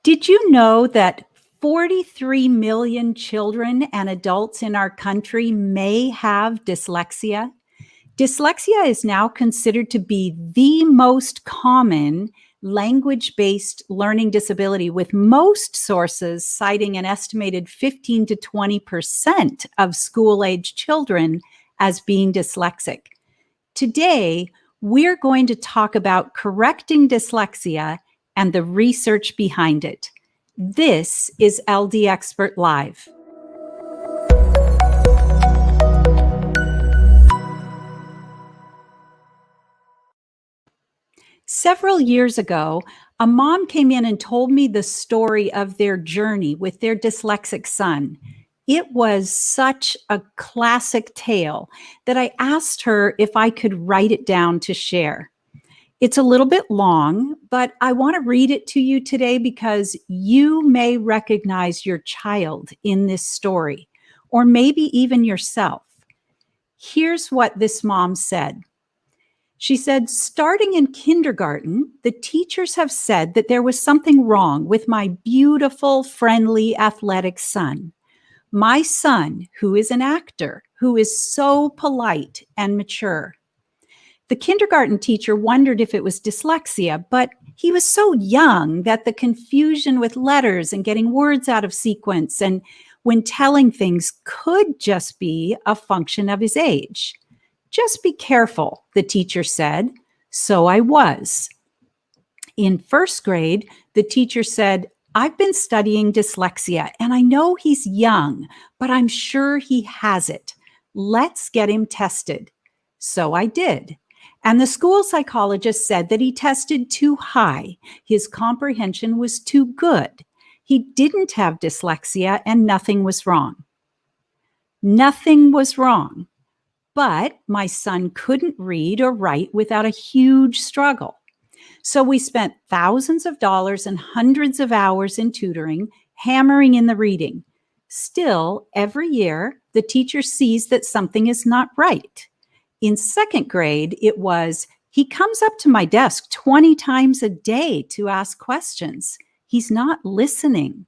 Did you know that 43 million children and adults in our country may have dyslexia? Dyslexia is now considered to be the most common language-based learning disability, with most sources citing an estimated 15 to 20% of school-age children as being dyslexic. Today, we're going to talk about correcting dyslexia and the research behind it. This is LD Expert Live. Several years ago, a mom came in and told me the story of their journey with their dyslexic son. It was such a classic tale that I asked her if I could write it down to share. It's a little bit long, but I want to read it to you today because you may recognize your child in this story, or maybe even yourself. Here's what this mom said. She said, starting in kindergarten, the teachers have said that there was something wrong with my beautiful, friendly, athletic son. My son, who is an actor, who is so polite and mature. The kindergarten teacher wondered if it was dyslexia, but he was so young that the confusion with letters and getting words out of sequence and when telling things could just be a function of his age. Just be careful, the teacher said. So I was. In first grade, the teacher said, I've been studying dyslexia and I know he's young, but I'm sure he has it. Let's get him tested. So I did. And the school psychologist said that he tested too high. His comprehension was too good. He didn't have dyslexia and nothing was wrong. Nothing was wrong. But my son couldn't read or write without a huge struggle. So we spent thousands of dollars and hundreds of hours in tutoring, hammering in the reading. Still, every year, the teacher sees that something is not right. In second grade, it was, he comes up to my desk 20 times a day to ask questions. He's not listening.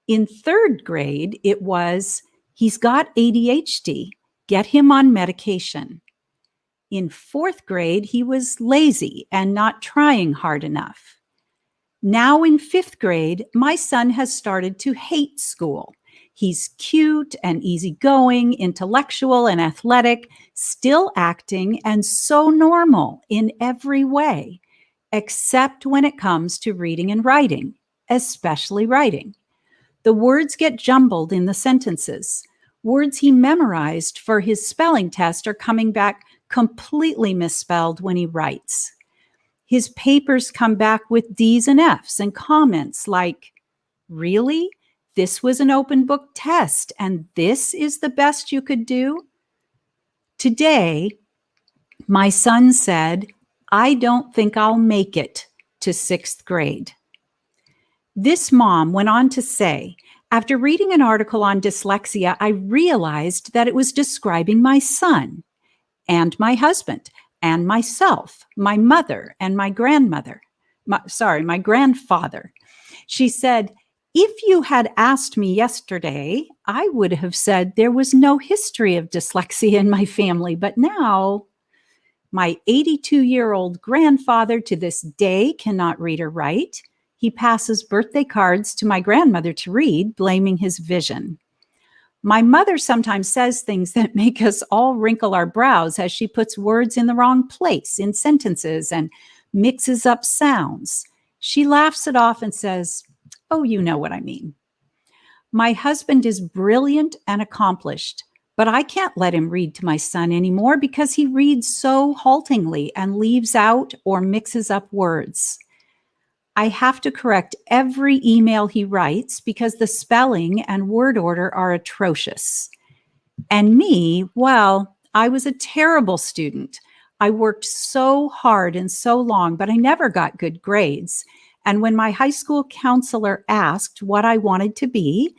In third grade, it was, he's got ADHD. Get him on medication. In fourth grade, he was lazy and not trying hard enough. Now in fifth grade, my son has started to hate school. He's cute and easygoing, intellectual and athletic, still acting and so normal in every way, except when it comes to reading and writing, especially writing. The words get jumbled in the sentences. Words he memorized for his spelling test are coming back completely misspelled when he writes. His papers come back with D's and F's and comments like, really? This was an open book test and this is the best you could do? Today, my son said, I don't think I'll make it to sixth grade. This mom went on to say, after reading an article on dyslexia, I realized that it was describing my son and my husband and myself, my mother and my grandmother. My grandfather. She said, if you had asked me yesterday, I would have said there was no history of dyslexia in my family, but now my 82-year-old grandfather to this day cannot read or write. He passes birthday cards to my grandmother to read, blaming his vision. My mother sometimes says things that make us all wrinkle our brows as she puts words in the wrong place in sentences and mixes up sounds. She laughs it off and says, oh, you know what I mean. My husband is brilliant and accomplished, but I can't let him read to my son anymore because he reads so haltingly and leaves out or mixes up words. I have to correct every email he writes because the spelling and word order are atrocious. And me, well, I was a terrible student. I worked so hard and so long, but I never got good grades. And when my high school counselor asked what I wanted to be,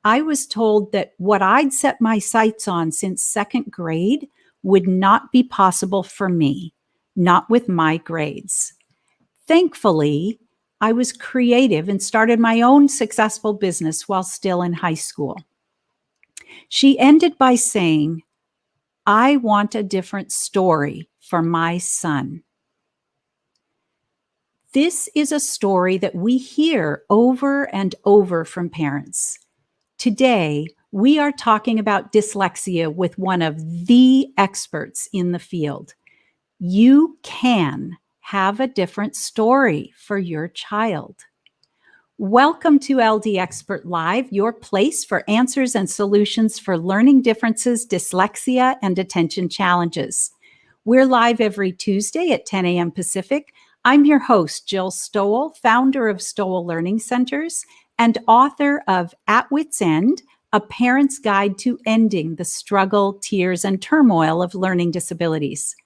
I was told that what I'd set my sights on since second grade would not be possible for me, not with my grades. Thankfully, I was creative and started my own successful business while still in high school. She ended by saying, "I want a different story for my son." This is a story that we hear over and over from parents. Today, we are talking about dyslexia with one of the experts in the field. You can have a different story for your child. Welcome to LD Expert Live, your place for answers and solutions for learning differences, dyslexia, and attention challenges. We're live every Tuesday at 10 a.m. Pacific. I'm your host, Jill Stowell, founder of Stowell Learning Centers and author of At Wit's End, A Parent's Guide to Ending the Struggle, Tears, and Turmoil of Learning Disabilities.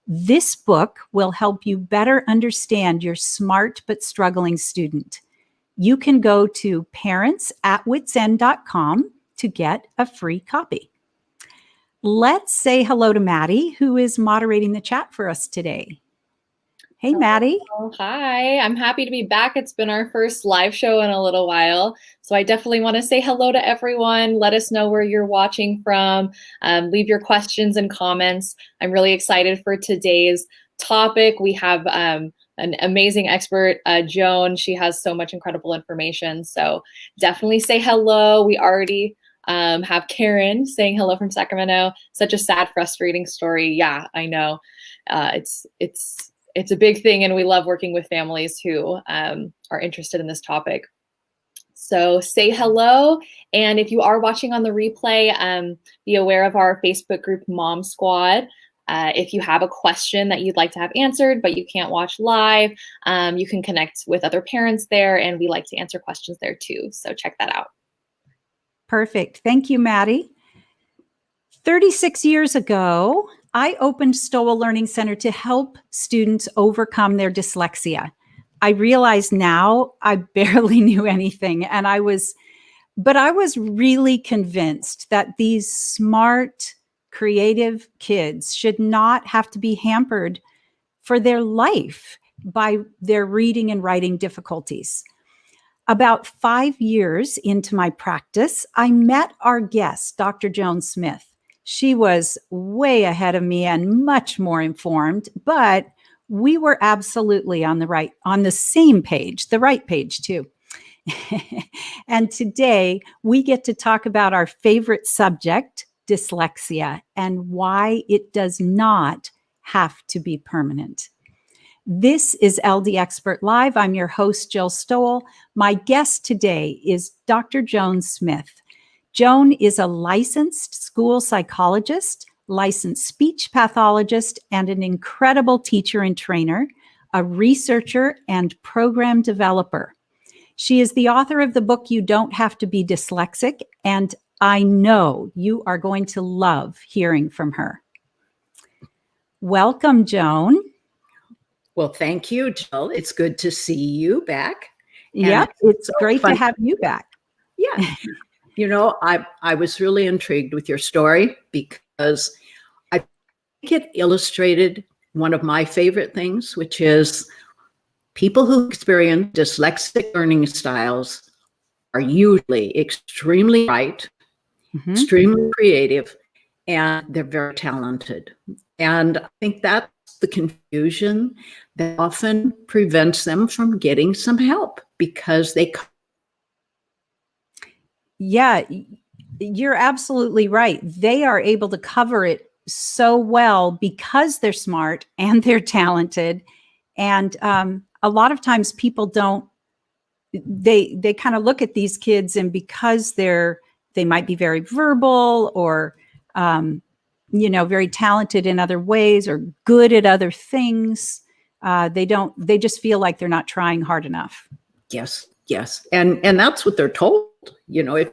This book will help you better understand your smart but struggling student. You can go to parentsatwitsend.com to get a free copy. Let's say hello to Maddie, who is moderating the chat for us today. Hey, Maddie. Oh, hi, I'm happy to be back. It's been our first live show in a little while. So I definitely want to say hello to everyone. Let us know where you're watching from. Leave your questions and comments. I'm really excited for today's topic. We have an amazing expert, Joan. She has so much incredible information. So definitely say hello. We already have Karen saying hello from Sacramento. Such a sad, frustrating story. Yeah, I know. It's a big thing, and we love working with families who are interested in this topic. So say hello, and if you are watching on the replay, be aware of our Facebook group, Mom Squad. If you have a question that you'd like to have answered, but you can't watch live, you can connect with other parents there, and we like to answer questions there too. So check that out. Perfect. Thank you, Maddie. 36 years ago, I opened Stowell Learning Center to help students overcome their dyslexia. I realize now I barely knew anything, and I was really convinced that these smart, creative kids should not have to be hampered for their life by their reading and writing difficulties. About 5 years into my practice, I met our guest, Dr. Joan Smith. She was way ahead of me and much more informed, but we were absolutely on the same page, the right page too. And today we get to talk about our favorite subject, dyslexia, and why it does not have to be permanent. This is LD Expert Live. I'm your host, Jill Stowell. My guest today is Dr. Joan Smith. Joan is a licensed school psychologist, licensed speech pathologist, and an incredible teacher and trainer, a researcher and program developer. She is the author of the book, You Don't Have to Be Dyslexic, and I know you are going to love hearing from her. Welcome, Joan. Well, thank you, Jill. It's good to see you back. Yeah, it's great to have you back. Yeah. You know, I was really intrigued with your story because I think it illustrated one of my favorite things, which is people who experience dyslexic learning styles are usually extremely bright, extremely creative, and they're very talented. And I think that's the confusion that often prevents them from getting some help because they. Yeah, you're absolutely right. They are able to cover it so well because they're smart and they're talented. And a lot of times people don't, they kind of look at these kids, and because they might be very verbal or, very talented in other ways or good at other things, they just feel like they're not trying hard enough. Yes. And that's what they're told. You know, if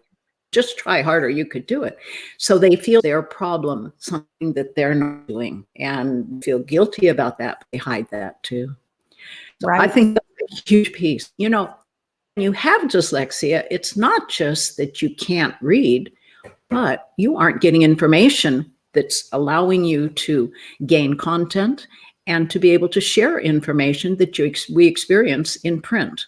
just try harder, you could do it. So they feel their problem, something that they're not doing, and feel guilty about that. They hide that too. So right. I think that's a huge piece. You know, when you have dyslexia, it's not just that you can't read, but you aren't getting information that's allowing you to gain content and to be able to share information that we experience in print.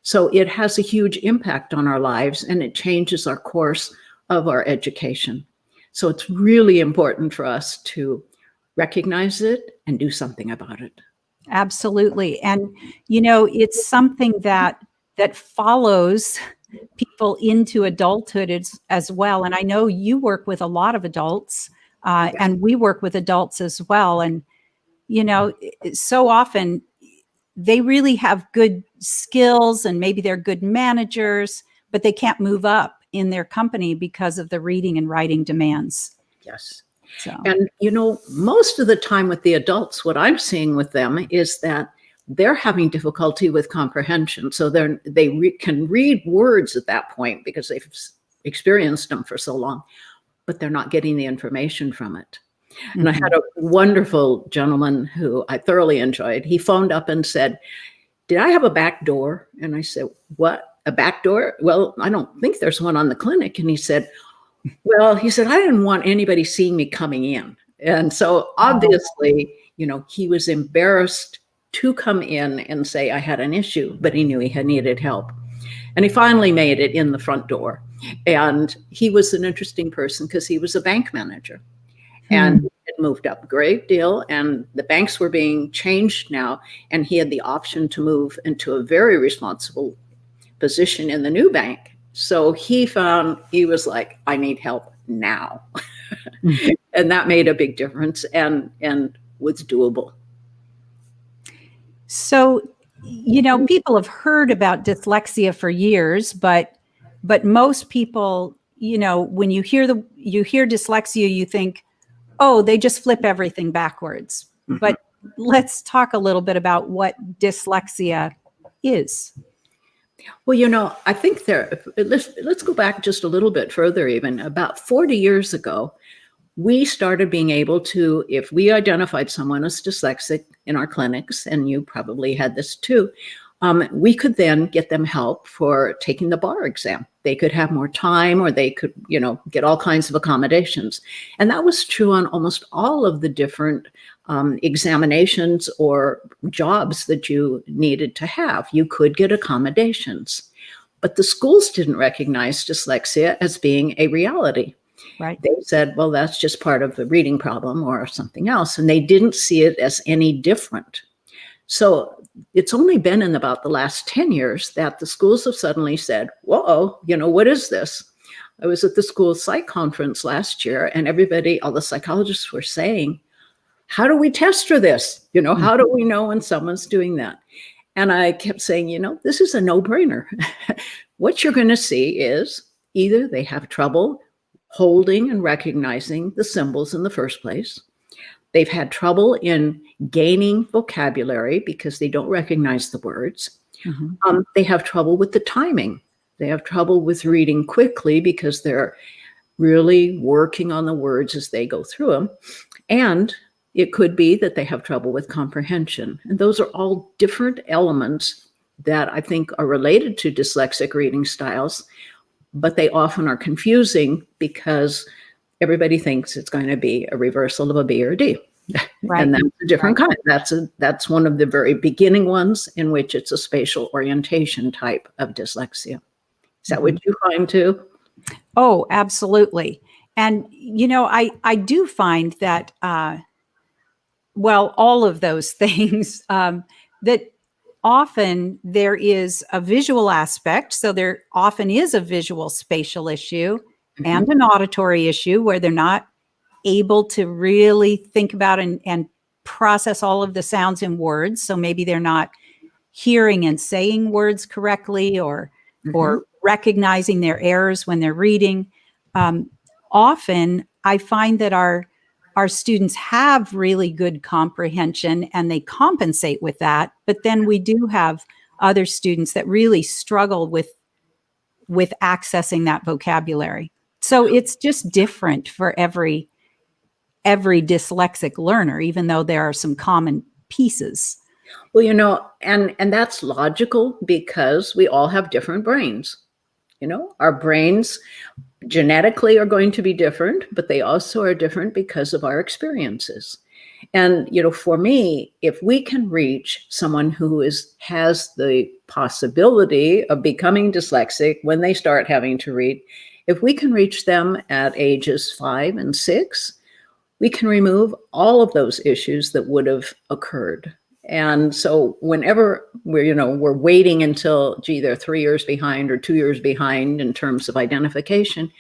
So it has a huge impact on our lives, and it changes our course of our education. So it's really important for us to recognize it and do something about it. Absolutely. And, it's something that follows people into adulthood as well. And I know you work with a lot of adults, and we work with adults as well. And, so often they really have good skills and maybe they're good managers, but they can't move up in their company because of the reading and writing demands. Yes. So. And, most of the time with the adults, what I'm seeing with them is that they're having difficulty with comprehension. So they can read words at that point because they've experienced them for so long, but they're not getting the information from it. Mm-hmm. And I had a wonderful gentleman who I thoroughly enjoyed. He phoned up and said, "Did I have a back door?" And I said, "What, a back door?" "Well, I don't think there's one on the clinic." And he said, "I didn't want anybody seeing me coming in." And so obviously, he was embarrassed to come in and say I had an issue, but he knew he had needed help. And he finally made it in the front door. And he was an interesting person because he was a bank manager. And it moved up a great deal, and the banks were being changed now, and he had the option to move into a very responsible position in the new bank. So he was like, I need help now. And that made a big difference and was doable. So, people have heard about dyslexia for years, but most people, when you hear dyslexia, you think, oh, they just flip everything backwards. Mm-hmm. But let's talk a little bit about what dyslexia is. Well, I think let's go back just a little bit further. Even about 40 years ago, we started being able to, if we identified someone as dyslexic in our clinics, and you probably had this too, we could then get them help for taking the bar exam. They could have more time, or they could, get all kinds of accommodations. And that was true on almost all of the different examinations or jobs that you needed to have. You could get accommodations. But the schools didn't recognize dyslexia as being a reality. Right. They said, well, that's just part of the reading problem or something else. And they didn't see it as any different. So it's only been in about the last 10 years that the schools have suddenly said, whoa, what is this? I was at the school psych conference last year, and all the psychologists were saying, how do we test for this? How do we know when someone's doing that? And I kept saying, this is a no-brainer. What you're going to see is either they have trouble holding and recognizing the symbols in the first place. They've had trouble in gaining vocabulary because they don't recognize the words. Mm-hmm. They have trouble with the timing. They have trouble with reading quickly because they're really working on the words as they go through them. And it could be that they have trouble with comprehension. And those are all different elements that I think are related to dyslexic reading styles, but they often are confusing because everybody thinks it's going to be a reversal of a B or a D. Right. And that's a different kind. That's one of the very beginning ones in which it's a spatial orientation type of dyslexia. Is that what you find too? Oh, absolutely. And, I do find that, all of those things, that often there is a visual aspect. So there often is a visual spatial issue and an auditory issue where they're not able to really think about and process all of the sounds in words. So maybe they're not hearing and saying words correctly or recognizing their errors when they're reading. Often I find that our students have really good comprehension and they compensate with that. But then we do have other students that really struggle with accessing that vocabulary. So it's just different for every dyslexic learner, even though there are some common pieces. Well, and that's logical because we all have different brains. Our brains genetically are going to be different, but they also are different because of our experiences. And, for me, if we can reach someone who has the possibility of becoming dyslexic when they start having to read, if we can reach them at ages 5 and 6, we can remove all of those issues that would have occurred. And so whenever we're waiting until, they're 3 years behind or 2 years behind in terms of identification,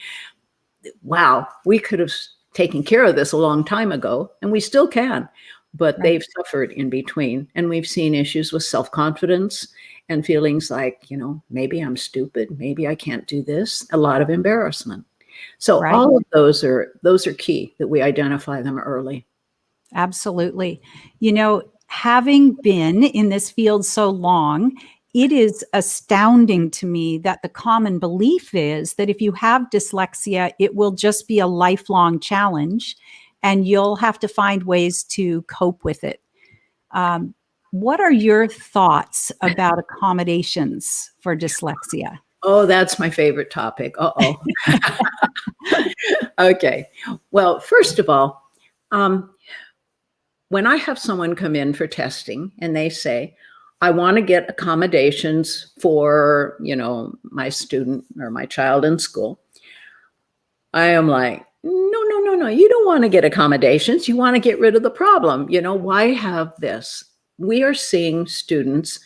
wow, we could have taken care of this a long time ago, and we still can, but they've suffered in between. And we've seen issues with self-confidence and feelings like, maybe I'm stupid, maybe I can't do this, a lot of embarrassment. So all of those are key, that we identify them early. Absolutely. Having been in this field so long, it is astounding to me that the common belief is that if you have dyslexia, it will just be a lifelong challenge and you'll have to find ways to cope with it. What are your thoughts about accommodations for dyslexia? Oh, that's my favorite topic. Uh-oh. Okay. Well, first of all, when I have someone come in for testing and they say, I want to get accommodations for, my student or my child in school, I am like, no. You don't want to get accommodations. You want to get rid of the problem. Why have this? We are seeing students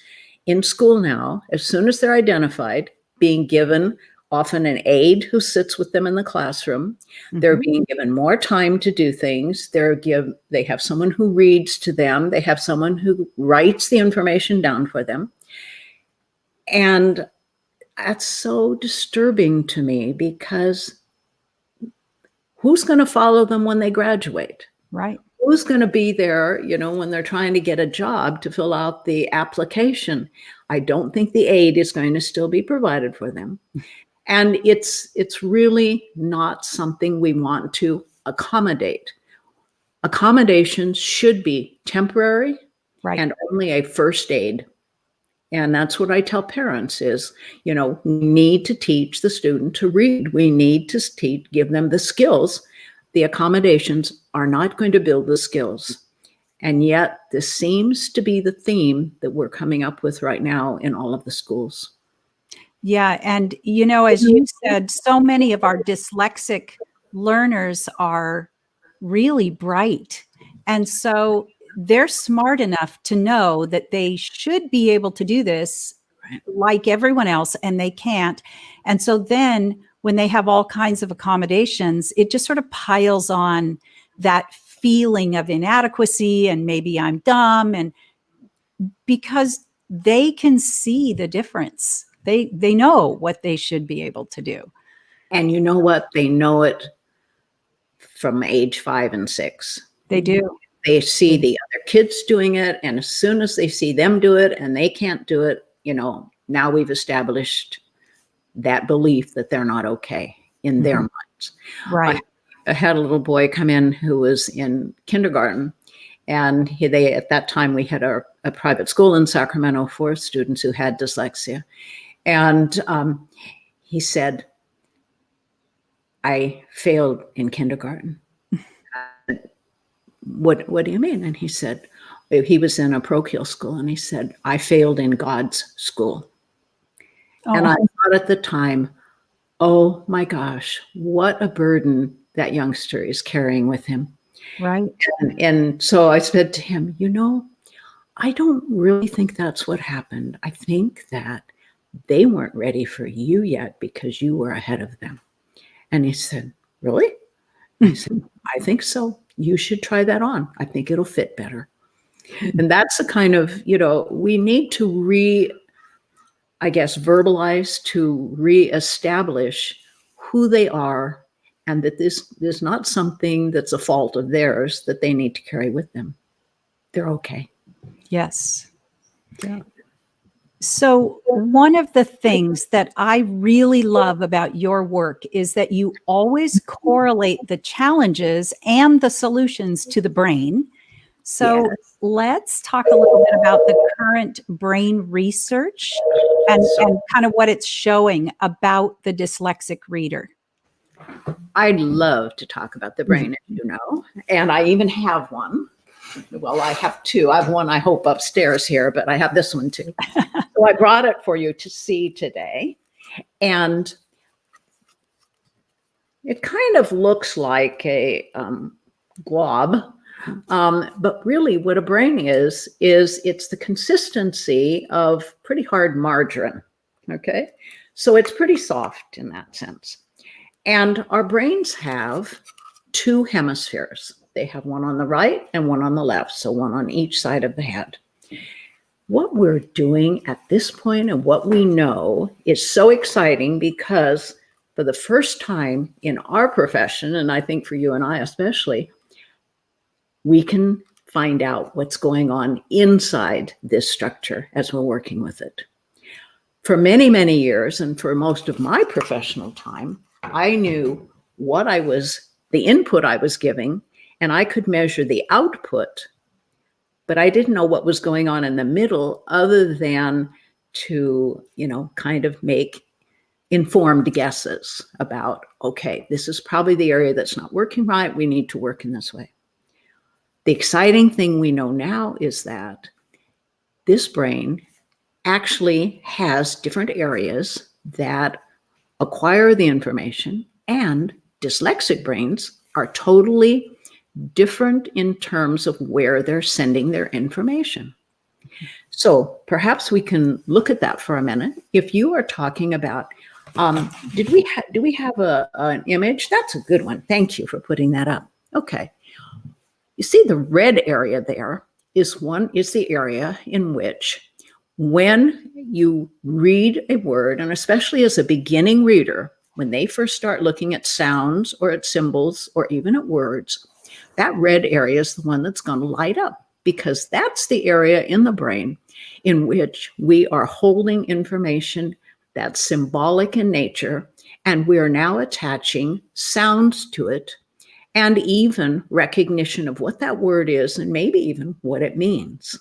in school now, as soon as they're identified, being given often an aide who sits with them in the classroom. They're being given more time to do things. They have someone who reads to them. They have someone who writes the information down for them. And that's so disturbing to me, because who's going to follow them when they graduate? Right. Who's going to be there, when they're trying to get a job, to fill out the application? I don't think the aid is going to still be provided for them. And it's really not something we want to accommodate. Accommodations should be temporary and only a first aid. And that's what I tell parents is, we need to teach the student to read. We need to give them the skills. The accommodations are not going to build the skills. And yet this seems to be the theme that we're coming up with right now in all of the schools. Yeah. And, as you said, so many of our dyslexic learners are really bright. And so they're smart enough to know that they should be able to do this like everyone else, and they can't. And so then when they have all kinds of accommodations, it just sort of piles on that feeling of inadequacy, and maybe I'm dumb, and because they can see the difference. They know what they should be able to do. And you know what? They know it from age 5 and 6. They do. They see the other kids doing it. And as soon as they see them do it and they can't do it, now we've established that belief that they're not okay in their minds. Right. I had a little boy come in who was in kindergarten, and at that time we had a private school in Sacramento for students who had dyslexia. And he said, I failed in kindergarten. What do you mean? And he said, he was in a parochial school, and he said, I failed in God's school. Oh. And I thought at the time, oh my gosh, what a burden that youngster is carrying with him. Right. And so I said to him, I don't really think that's what happened. I think that they weren't ready for you yet because you were ahead of them. And he said, really? I said, I think so. You should try that on. I think it'll fit better. And that's the kind of, we need to verbalize, to reestablish who they are, and that this is not something that's a fault of theirs that they need to carry with them. They're okay. Yes. Yeah. So one of the things that I really love about your work is that you always correlate the challenges and the solutions to the brain. So let's talk a little bit about the current brain research and kind of what it's showing about the dyslexic reader. I'd love to talk about the brain, as you know, and I even have one. well, I have two. I have one, I hope, upstairs here, but I have this one too. So I brought it for you to see today. And it kind of looks like a glob, but really what a brain is it's the consistency of pretty hard margarine, okay? So it's pretty soft in that sense. And our brains have two hemispheres. They have one on the right and one on the left, so one on each side of the head. What we're doing at this point and what we know is so exciting because for the first time in our profession, and I think for you and I especially, we can find out what's going on inside this structure as we're working with it. For many, many years, and for most of my professional time, I knew the input I was giving, and I could measure the output, but I didn't know what was going on in the middle other than to, kind of make informed guesses about, okay, this is probably the area that's not working right. We need to work in this way. The exciting thing we know now is that this brain actually has different areas that acquire the information, and dyslexic brains are totally different in terms of where they're sending their information. So perhaps we can look at that for a minute. If you are talking about, do we have an image? That's a good one. Thank you for putting that up. Okay. You see the red area there is the area in which when you read a word, and especially as a beginning reader, when they first start looking at sounds or at symbols or even at words, that red area is the one that's going to light up because that's the area in the brain in which we are holding information that's symbolic in nature, and we are now attaching sounds to it and even recognition of what that word is and maybe even what it means.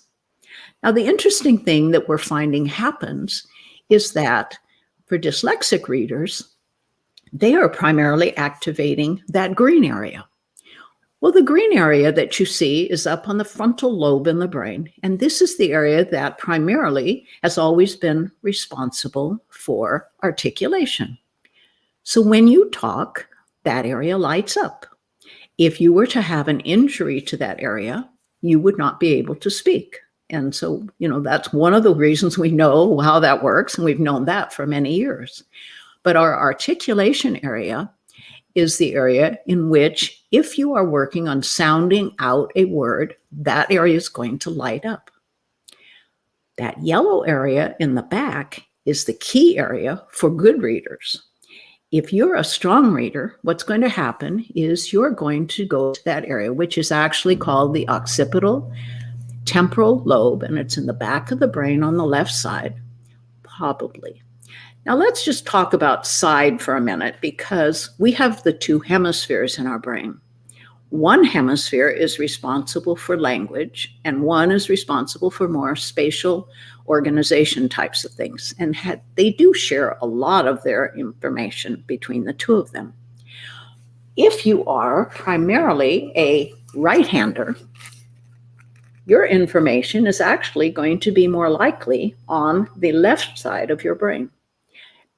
Now, the interesting thing that we're finding happens is that for dyslexic readers, they are primarily activating that green area. Well, the green area that you see is up on the frontal lobe in the brain, and this is the area that primarily has always been responsible for articulation. So when you talk, that area lights up. If you were to have an injury to that area, you would not be able to speak. And so, that's one of the reasons we know how that works, and we've known that for many years. But our articulation area is the area in which, if you are working on sounding out a word, that area is going to light up. That yellow area in the back is the key area for good readers. If you're a strong reader, what's going to happen is you're going to go to that area, which is actually called the occipital temporal lobe, and it's in the back of the brain on the left side, probably. Now let's just talk about side for a minute, because we have the two hemispheres in our brain. One hemisphere is responsible for language, and one is responsible for more spatial organization types of things. And they do share a lot of their information between the two of them. If you are primarily a right-hander, your information is actually going to be more likely on the left side of your brain.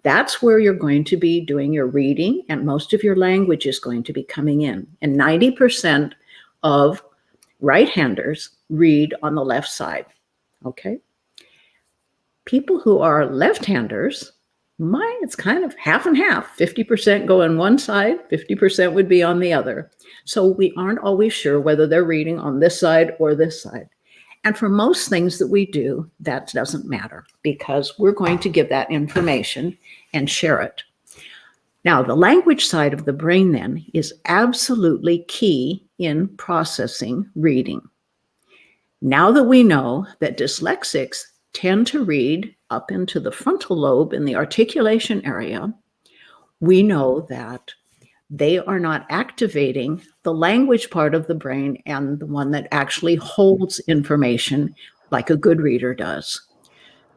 That's where you're going to be doing your reading, and most of your language is going to be coming in. And 90% of right-handers read on the left side, okay? People who are left-handers, it's kind of half and half. 50% go on one side, 50% would be on the other. So we aren't always sure whether they're reading on this side or this side. And for most things that we do, that doesn't matter, because we're going to give that information and share it. Now, the language side of the brain then is absolutely key in processing reading. Now that we know that dyslexics tend to read up into the frontal lobe in the articulation area, we know that they are not activating the language part of the brain and the one that actually holds information like a good reader does.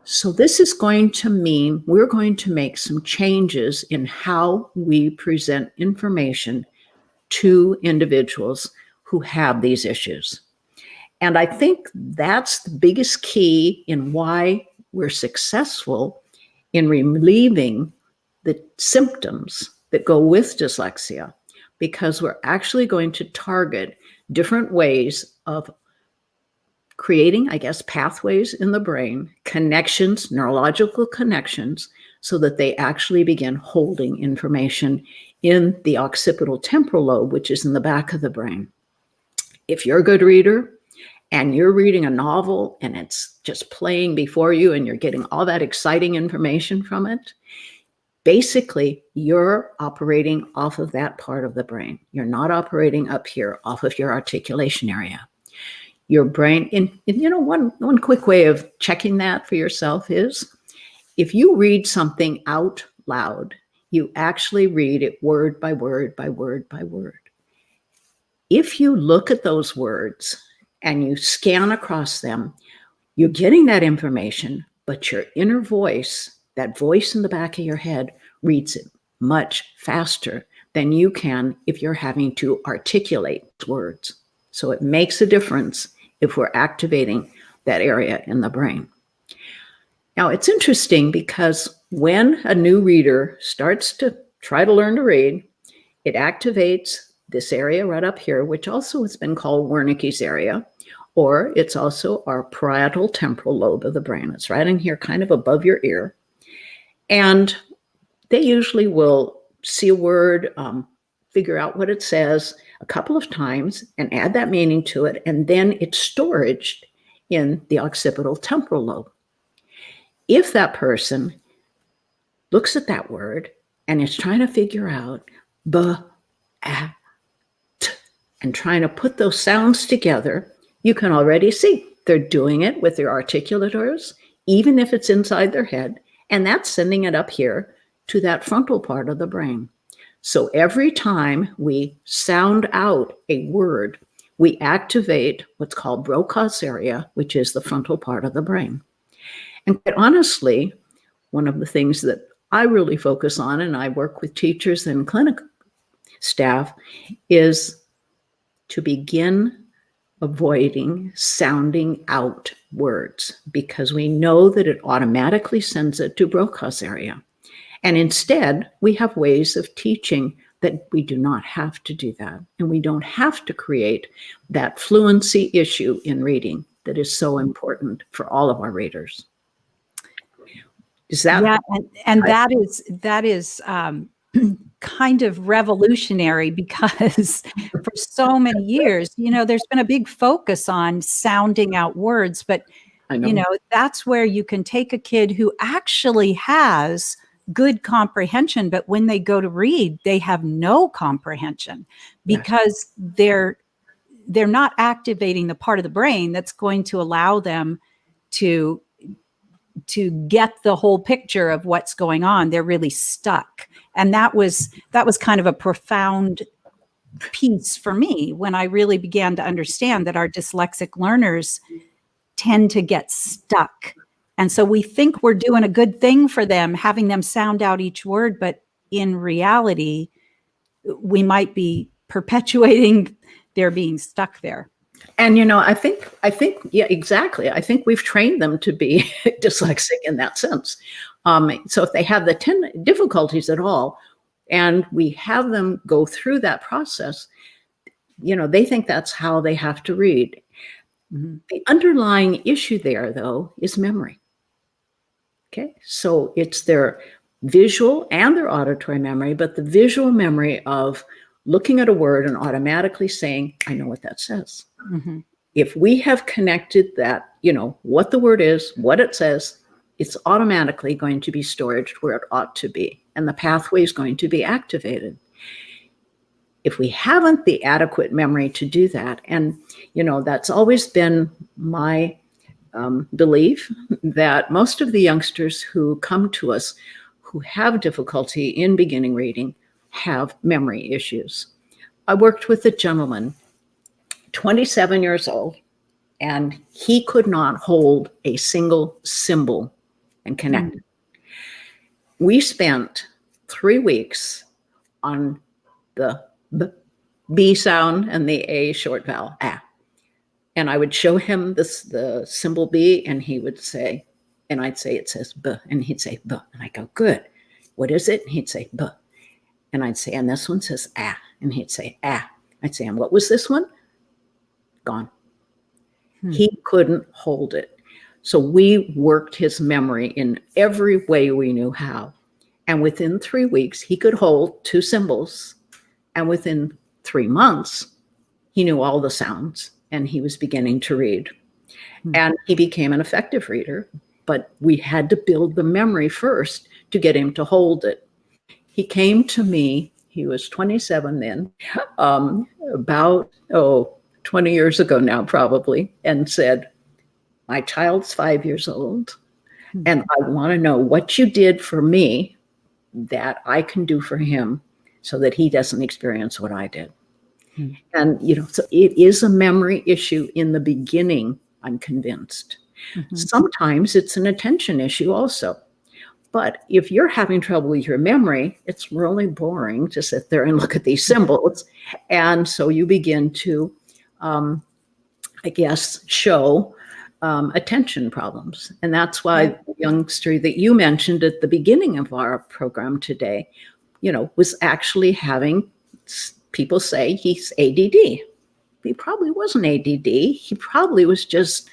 So this is going to mean we're going to make some changes in how we present information to individuals who have these issues. And I think that's the biggest key in why we're successful in relieving the symptoms that go with dyslexia, because we're actually going to target different ways of creating, I guess, pathways in the brain, connections, neurological connections, so that they actually begin holding information in the occipital temporal lobe, which is in the back of the brain. If you're a good reader and you're reading a novel and it's just playing before you and you're getting all that exciting information from it, basically you're operating off of that part of the brain. You're not operating up here off of your articulation area. Your brain, one quick way of checking that for yourself is if you read something out loud, you actually read it word by word by word by word. If you look at those words and you scan across them, you're getting that information, but your inner voice, that voice in the back of your head, reads it much faster than you can if you're having to articulate words. So it makes a difference if we're activating that area in the brain. Now, it's interesting because when a new reader starts to try to learn to read, it activates this area right up here, which also has been called Wernicke's area, or it's also our parietal temporal lobe of the brain. It's right in here, kind of above your ear. And they usually will see a word, figure out what it says a couple of times and add that meaning to it, and then it's stored in the occipital temporal lobe. If that person looks at that word and is trying to figure out b, a, t, and trying to put those sounds together, you can already see they're doing it with their articulators, even if it's inside their head, and that's sending it up here to that frontal part of the brain. So every time we sound out a word, we activate what's called Brokaw's area, which is the frontal part of the brain. And quite honestly, one of the things that I really focus on, and I work with teachers and clinic staff, is to begin avoiding sounding out words, because we know that it automatically sends it to Brokaw's area. And instead, we have ways of teaching that we do not have to do that. And we don't have to create that fluency issue in reading that is so important for all of our readers. Is that? Yeah, and that is kind of revolutionary, because for so many years, there's been a big focus on sounding out words, but that's where you can take a kid who actually has good comprehension, but when they go to read, they have no comprehension, because they're not activating the part of the brain that's going to allow them to get the whole picture of what's going on. They're really stuck. And that was kind of a profound piece for me when I really began to understand that our dyslexic learners tend to get stuck. And so we think we're doing a good thing for them, having them sound out each word, but in reality, we might be perpetuating their being stuck there. And, I think, yeah, exactly. I think we've trained them to be dyslexic in that sense. So if they have the difficulties at all, and we have them go through that process, they think that's how they have to read. Mm-hmm. The underlying issue there, though, is memory. Okay, so it's their visual and their auditory memory, but the visual memory of looking at a word and automatically saying, I know what that says. Mm-hmm. If we have connected that, what the word is, what it says, it's automatically going to be stored where it ought to be, and the pathway is going to be activated. If we haven't the adequate memory to do that, and, that's always been my belief, that most of the youngsters who come to us who have difficulty in beginning reading have memory issues. I worked with a gentleman, 27 years old, and he could not hold a single symbol and connect. We spent 3 weeks on the B sound and the A short vowel, ah. And I would show him the symbol B, and he would say, and I'd say, it says B, and he'd say B. And I go, good. What is it? And he'd say B. And I'd say, and this one says ah. And he'd say ah. I'd say, and what was this one? Gone. He couldn't hold it. So we worked his memory in every way we knew how. And within 3 weeks, he could hold 2 symbols. And within 3 months, he knew all the sounds and he was beginning to read. And he became an effective reader, but we had to build the memory first to get him to hold it. He came to me, he was 27 then, about 20 years ago now probably, and said, my child's 5 years old, and I want to know what you did for me that I can do for him so that he doesn't experience what I did. And, so it is a memory issue in the beginning, I'm convinced. Sometimes it's an attention issue also. But if you're having trouble with your memory, it's really boring to sit there and look at these symbols. And so you begin to, show attention problems. And that's why the youngster that you mentioned at the beginning of our program today, was actually having people say he's ADD. He probably wasn't ADD. He probably was just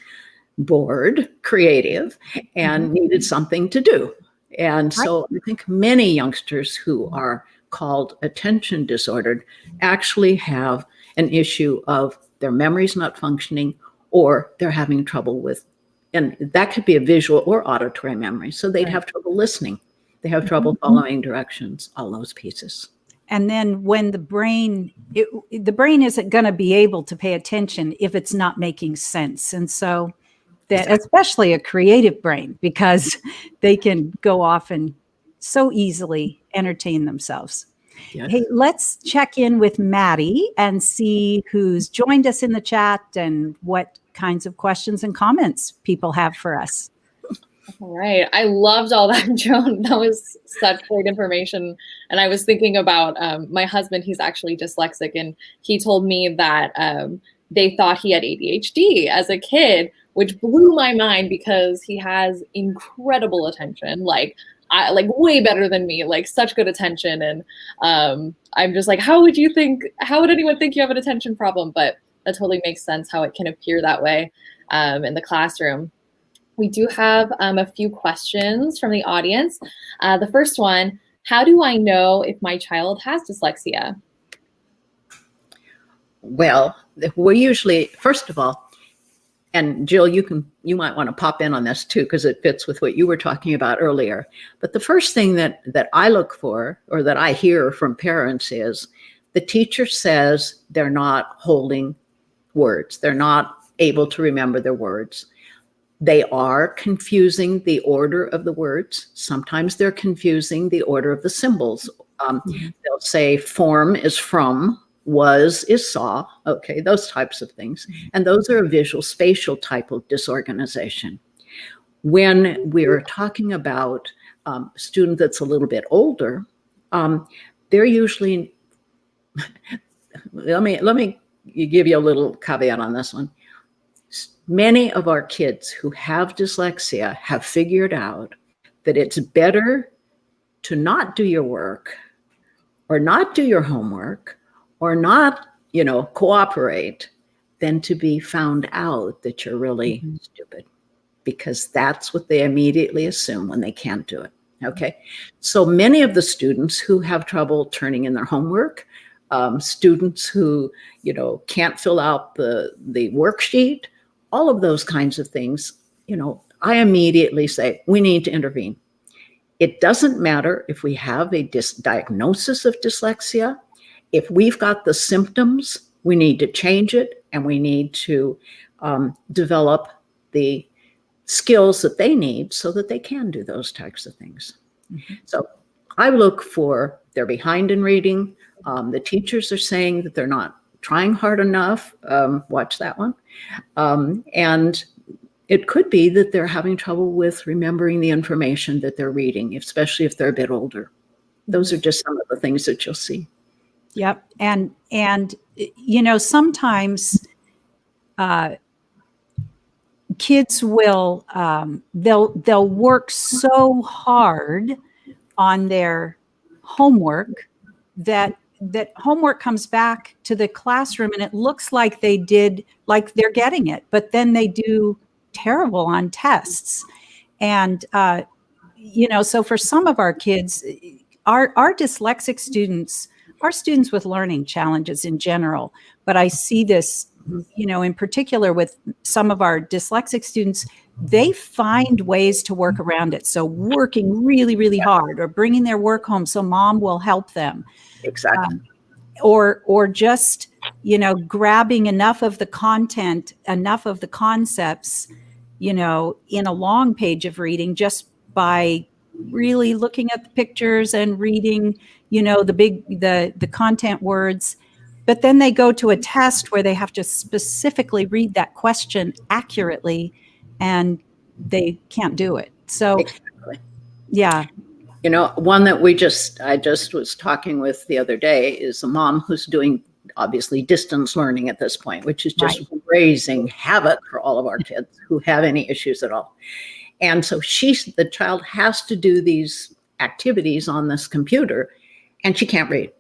bored, creative, and needed something to do. And so I think many youngsters who are called attention disordered actually have an issue of their memory's not functioning, or they're having trouble with, and that could be a visual or auditory memory. So they'd have trouble listening. They have trouble following directions, all those pieces. And then when the brain isn't going to be able to pay attention if it's not making sense. And so that especially a creative brain, because they can go off and so easily entertain themselves. Yes. Hey, let's check in with Maddie and see who's joined us in the chat and what kinds of questions and comments people have for us. All right. I loved all that, Joan. That was such great information. And I was thinking about my husband. He's actually dyslexic, and he told me that they thought he had ADHD as a kid, which blew my mind because he has incredible attention, like way better than me, like such good attention. And I'm just like, how would anyone think you have an attention problem? But that totally makes sense how it can appear that way in the classroom. We do have a few questions from the audience. The first one, how do I know if my child has dyslexia? Well, we usually, first of all, and Jill, you might want to pop in on this too, because it fits with what you were talking about earlier. But the first thing that I look for, or that I hear from parents, is the teacher says they're not holding words. They're not able to remember their words. They are confusing the order of the words. Sometimes they're confusing the order of the symbols. They'll say form is from, was is saw, okay, those types of things. And those are a visual spatial type of disorganization. When we're talking about a student that's a little bit older, they're usually, let me give you a little caveat on this one. Many of our kids who have dyslexia have figured out that it's better to not do your work, or not do your homework, or not, cooperate, than to be found out that you're really stupid, because that's what they immediately assume when they can't do it. Okay. So many of the students who have trouble turning in their homework, students who, can't fill out the worksheet, all of those kinds of things, I immediately say, we need to intervene. It doesn't matter if we have a diagnosis of dyslexia. If we've got the symptoms, we need to change it, and we need to develop the skills that they need so that they can do those types of things. So I look for, they're behind in reading. The teachers are saying that they're not trying hard enough. Watch that one. And it could be that they're having trouble with remembering the information that they're reading, especially if they're a bit older. Those are just some of the things that you'll see. Yep. And sometimes kids will they'll work so hard on their homework that homework comes back to the classroom and it looks like they're getting it, but then they do terrible on tests. And so for some of our kids, our dyslexic students are students with learning challenges in general, but I see this in particular with some of our dyslexic students. They find ways to work around it. So working really, really hard, or bringing their work home so mom will help them. Exactly. Or just, grabbing enough of the content, enough of the concepts, in a long page of reading just by really looking at the pictures and reading, the content words. But then they go to a test where they have to specifically read that question accurately, and they can't do it. So, Exactly. yeah. One that I just was talking with the other day is a mom who's doing obviously distance learning at this point, which is just raising havoc for all of our kids who have any issues at all. And so the child has to do these activities on this computer, and she can't read.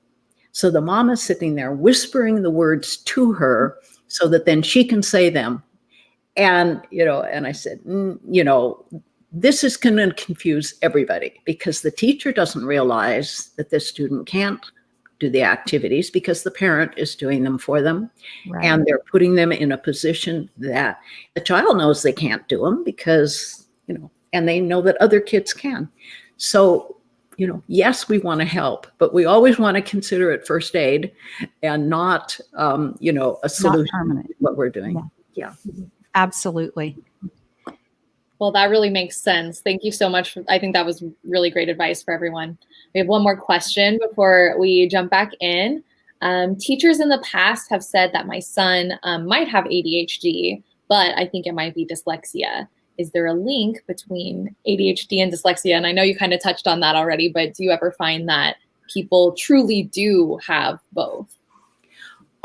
So the mom is sitting there whispering the words to her so that then she can say them. And, and I said, this is going to confuse everybody, because the teacher doesn't realize that the student can't do the activities because the parent is doing them for them. Right. And they're putting them in a position that the child knows they can't do them because, and they know that other kids can. So, yes, we want to help, but we always want to consider it first aid and not, a solution to what we're doing. Yeah. Absolutely. Well, that really makes sense. Thank you so much. I think that was really great advice for everyone. We have one more question before we jump back in. Teachers in the past have said that my son might have ADHD, but I think it might be dyslexia. Is there a link between ADHD and dyslexia? And I know you kind of touched on that already, but do you ever find that people truly do have both?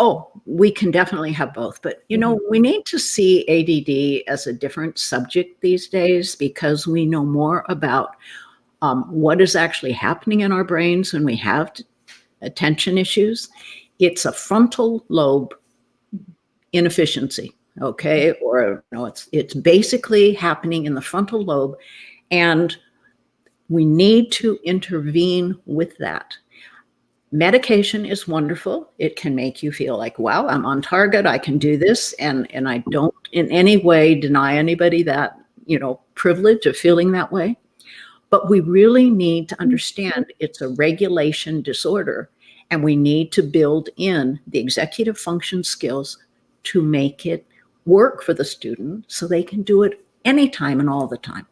Oh, we can definitely have both. But, we need to see ADD as a different subject these days, because we know more about what is actually happening in our brains when we have attention issues. It's a frontal lobe inefficiency, okay? Or it's basically happening in the frontal lobe, and we need to intervene with that. Medication is wonderful. It can make you feel like, wow, I'm on target. I can do this. And I don't in any way deny anybody that, privilege of feeling that way. But we really need to understand it's a regulation disorder, and we need to build in the executive function skills to make it work for the student so they can do it anytime and all the time.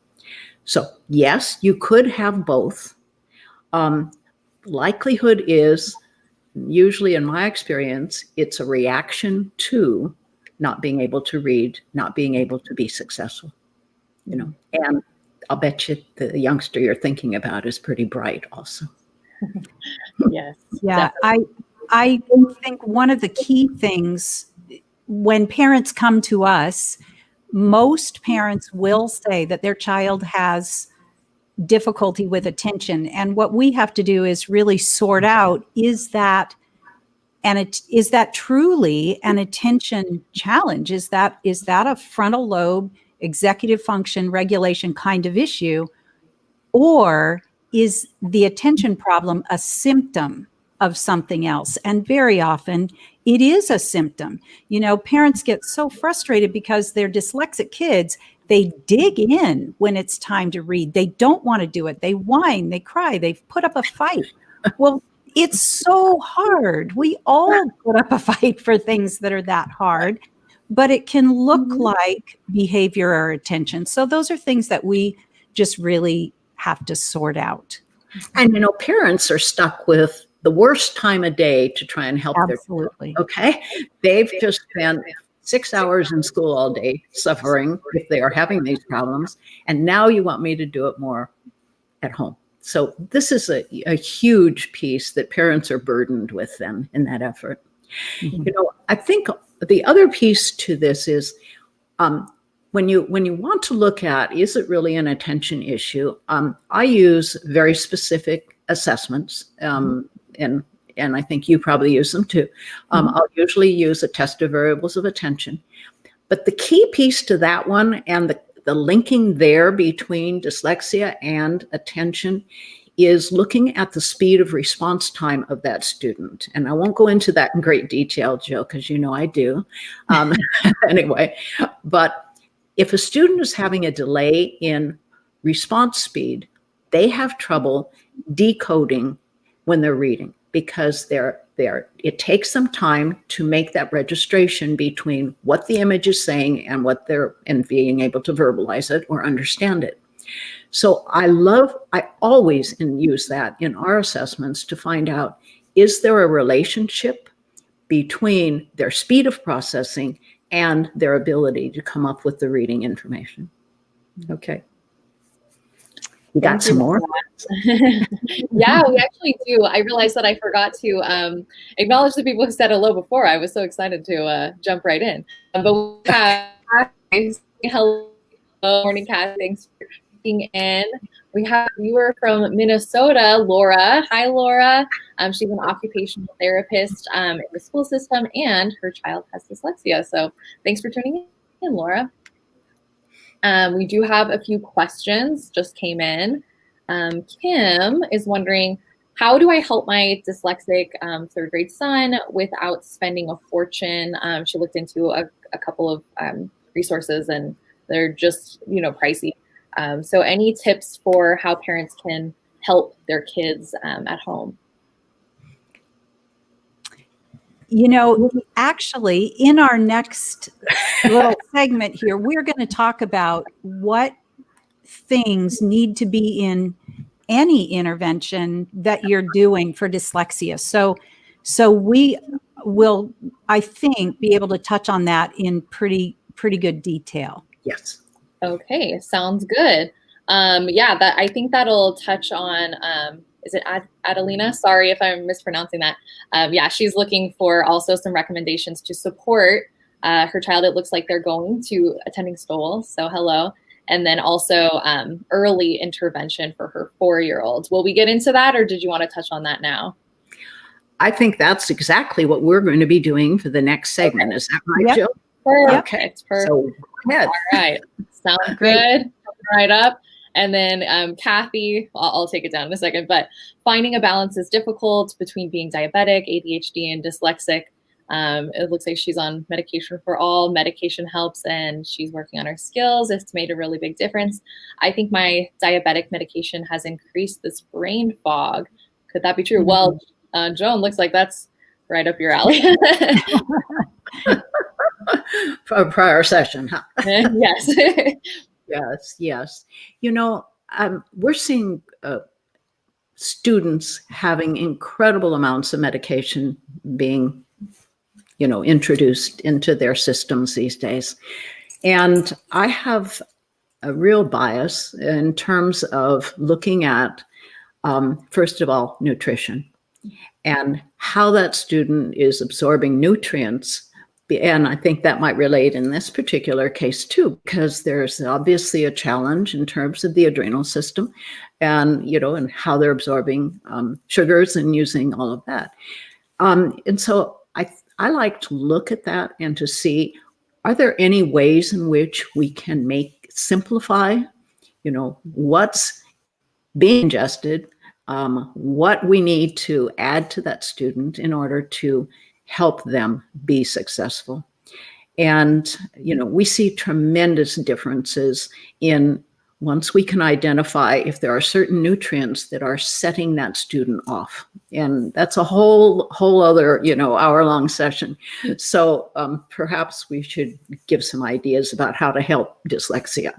So yes, you could have both. Likelihood is, usually in my experience, it's a reaction to not being able to read, not being able to be successful, and I'll bet you the youngster you're thinking about is pretty bright also. Yes. Yeah. I think one of the key things when parents come to us, most parents will say that their child has difficulty with attention. And what we have to do is really sort out, is that truly an attention challenge? Is that a frontal lobe executive function regulation kind of issue? Or is the attention problem a symptom of something else? And very often it is a symptom. Parents get so frustrated because they're dyslexic kids. They dig in when it's time to read. They don't want to do it. They whine, they cry, they put up a fight. Well, it's so hard. We all put up a fight for things that are that hard, but it can look like behavior or attention. So those are things that we just really have to sort out. And, parents are stuck with the worst time of day to try and help their children. Okay. They've just spent 6 hours in school all day suffering if they are having these problems. And now you want me to do it more at home. So this is a huge piece that parents are burdened with then in that effort. I think the other piece to this is when you want to look at, is it really an attention issue? I use very specific assessments, and I think you probably use them too. I'll usually use a test of variables of attention. But the key piece to that one, and the linking there between dyslexia and attention, is looking at the speed of response time of that student. And I won't go into that in great detail, Jill, because you know I do. Anyway, but if a student is having a delay in response speed, they have trouble decoding when they're reading, because it takes them time to make that registration between what the image is saying and being able to verbalize it or understand it. So I always use that in our assessments to find out, is there a relationship between their speed of processing and their ability to come up with the reading information? Okay. You got some more? Yeah, we actually do. I realized that I forgot to acknowledge the people who said hello before. I was so excited to jump right in. But we have hello, morning, Kat. Thanks for tuning in. We have a viewer from Minnesota, Laura. Hi, Laura. She's an occupational therapist in the school system, and her child has dyslexia. So thanks for tuning in, Laura. We do have a few questions just came in. Kim is wondering, how do I help my dyslexic third grade son without spending a fortune? She looked into a couple of resources, and they're just, pricey. So any tips for how parents can help their kids at home? Actually, in our next little segment here, we're going to talk about what things need to be in any intervention that you're doing for dyslexia. So we will, I think, be able to touch on that in pretty good detail. Yes. Okay, sounds good. Yeah, I think that'll touch on, is it Adelina? Sorry if I'm mispronouncing that. Yeah, she's looking for also some recommendations to support her child. It looks like they're going to attending Stowell, so hello. And then also early intervention for her 4-year-old. Will we get into that, or did you want to touch on that now? I think that's exactly what we're going to be doing for the next segment. Okay. Is that right, Yep. Jill? Perfect. Okay. Perfect. So go ahead. All right. Sounds good. Right up. And then Kathy, I'll take it down in a second, but finding a balance is difficult between being diabetic, ADHD, and dyslexic. It looks like she's on medication for all. Medication helps, and she's working on her skills. It's made a really big difference. I think my diabetic medication has increased this brain fog. Could that be true? Mm-hmm. Well, Joan, looks like that's right up your alley. For a prior session, huh? Yes. Yes. We're seeing students having incredible amounts of medication being, introduced into their systems these days. And I have a real bias in terms of looking at, first of all, nutrition and how that student is absorbing nutrients. And I think that might relate in this particular case too, because there's obviously a challenge in terms of the adrenal system and, and how they're absorbing sugars and using all of that. And so I like to look at that and to see, are there any ways in which we can simplify, what's being ingested, what we need to add to that student in order to help them be successful. And, we see tremendous differences in once we can identify if there are certain nutrients that are setting that student off. And that's a whole other, hour-long session. So perhaps we should give some ideas about how to help dyslexia.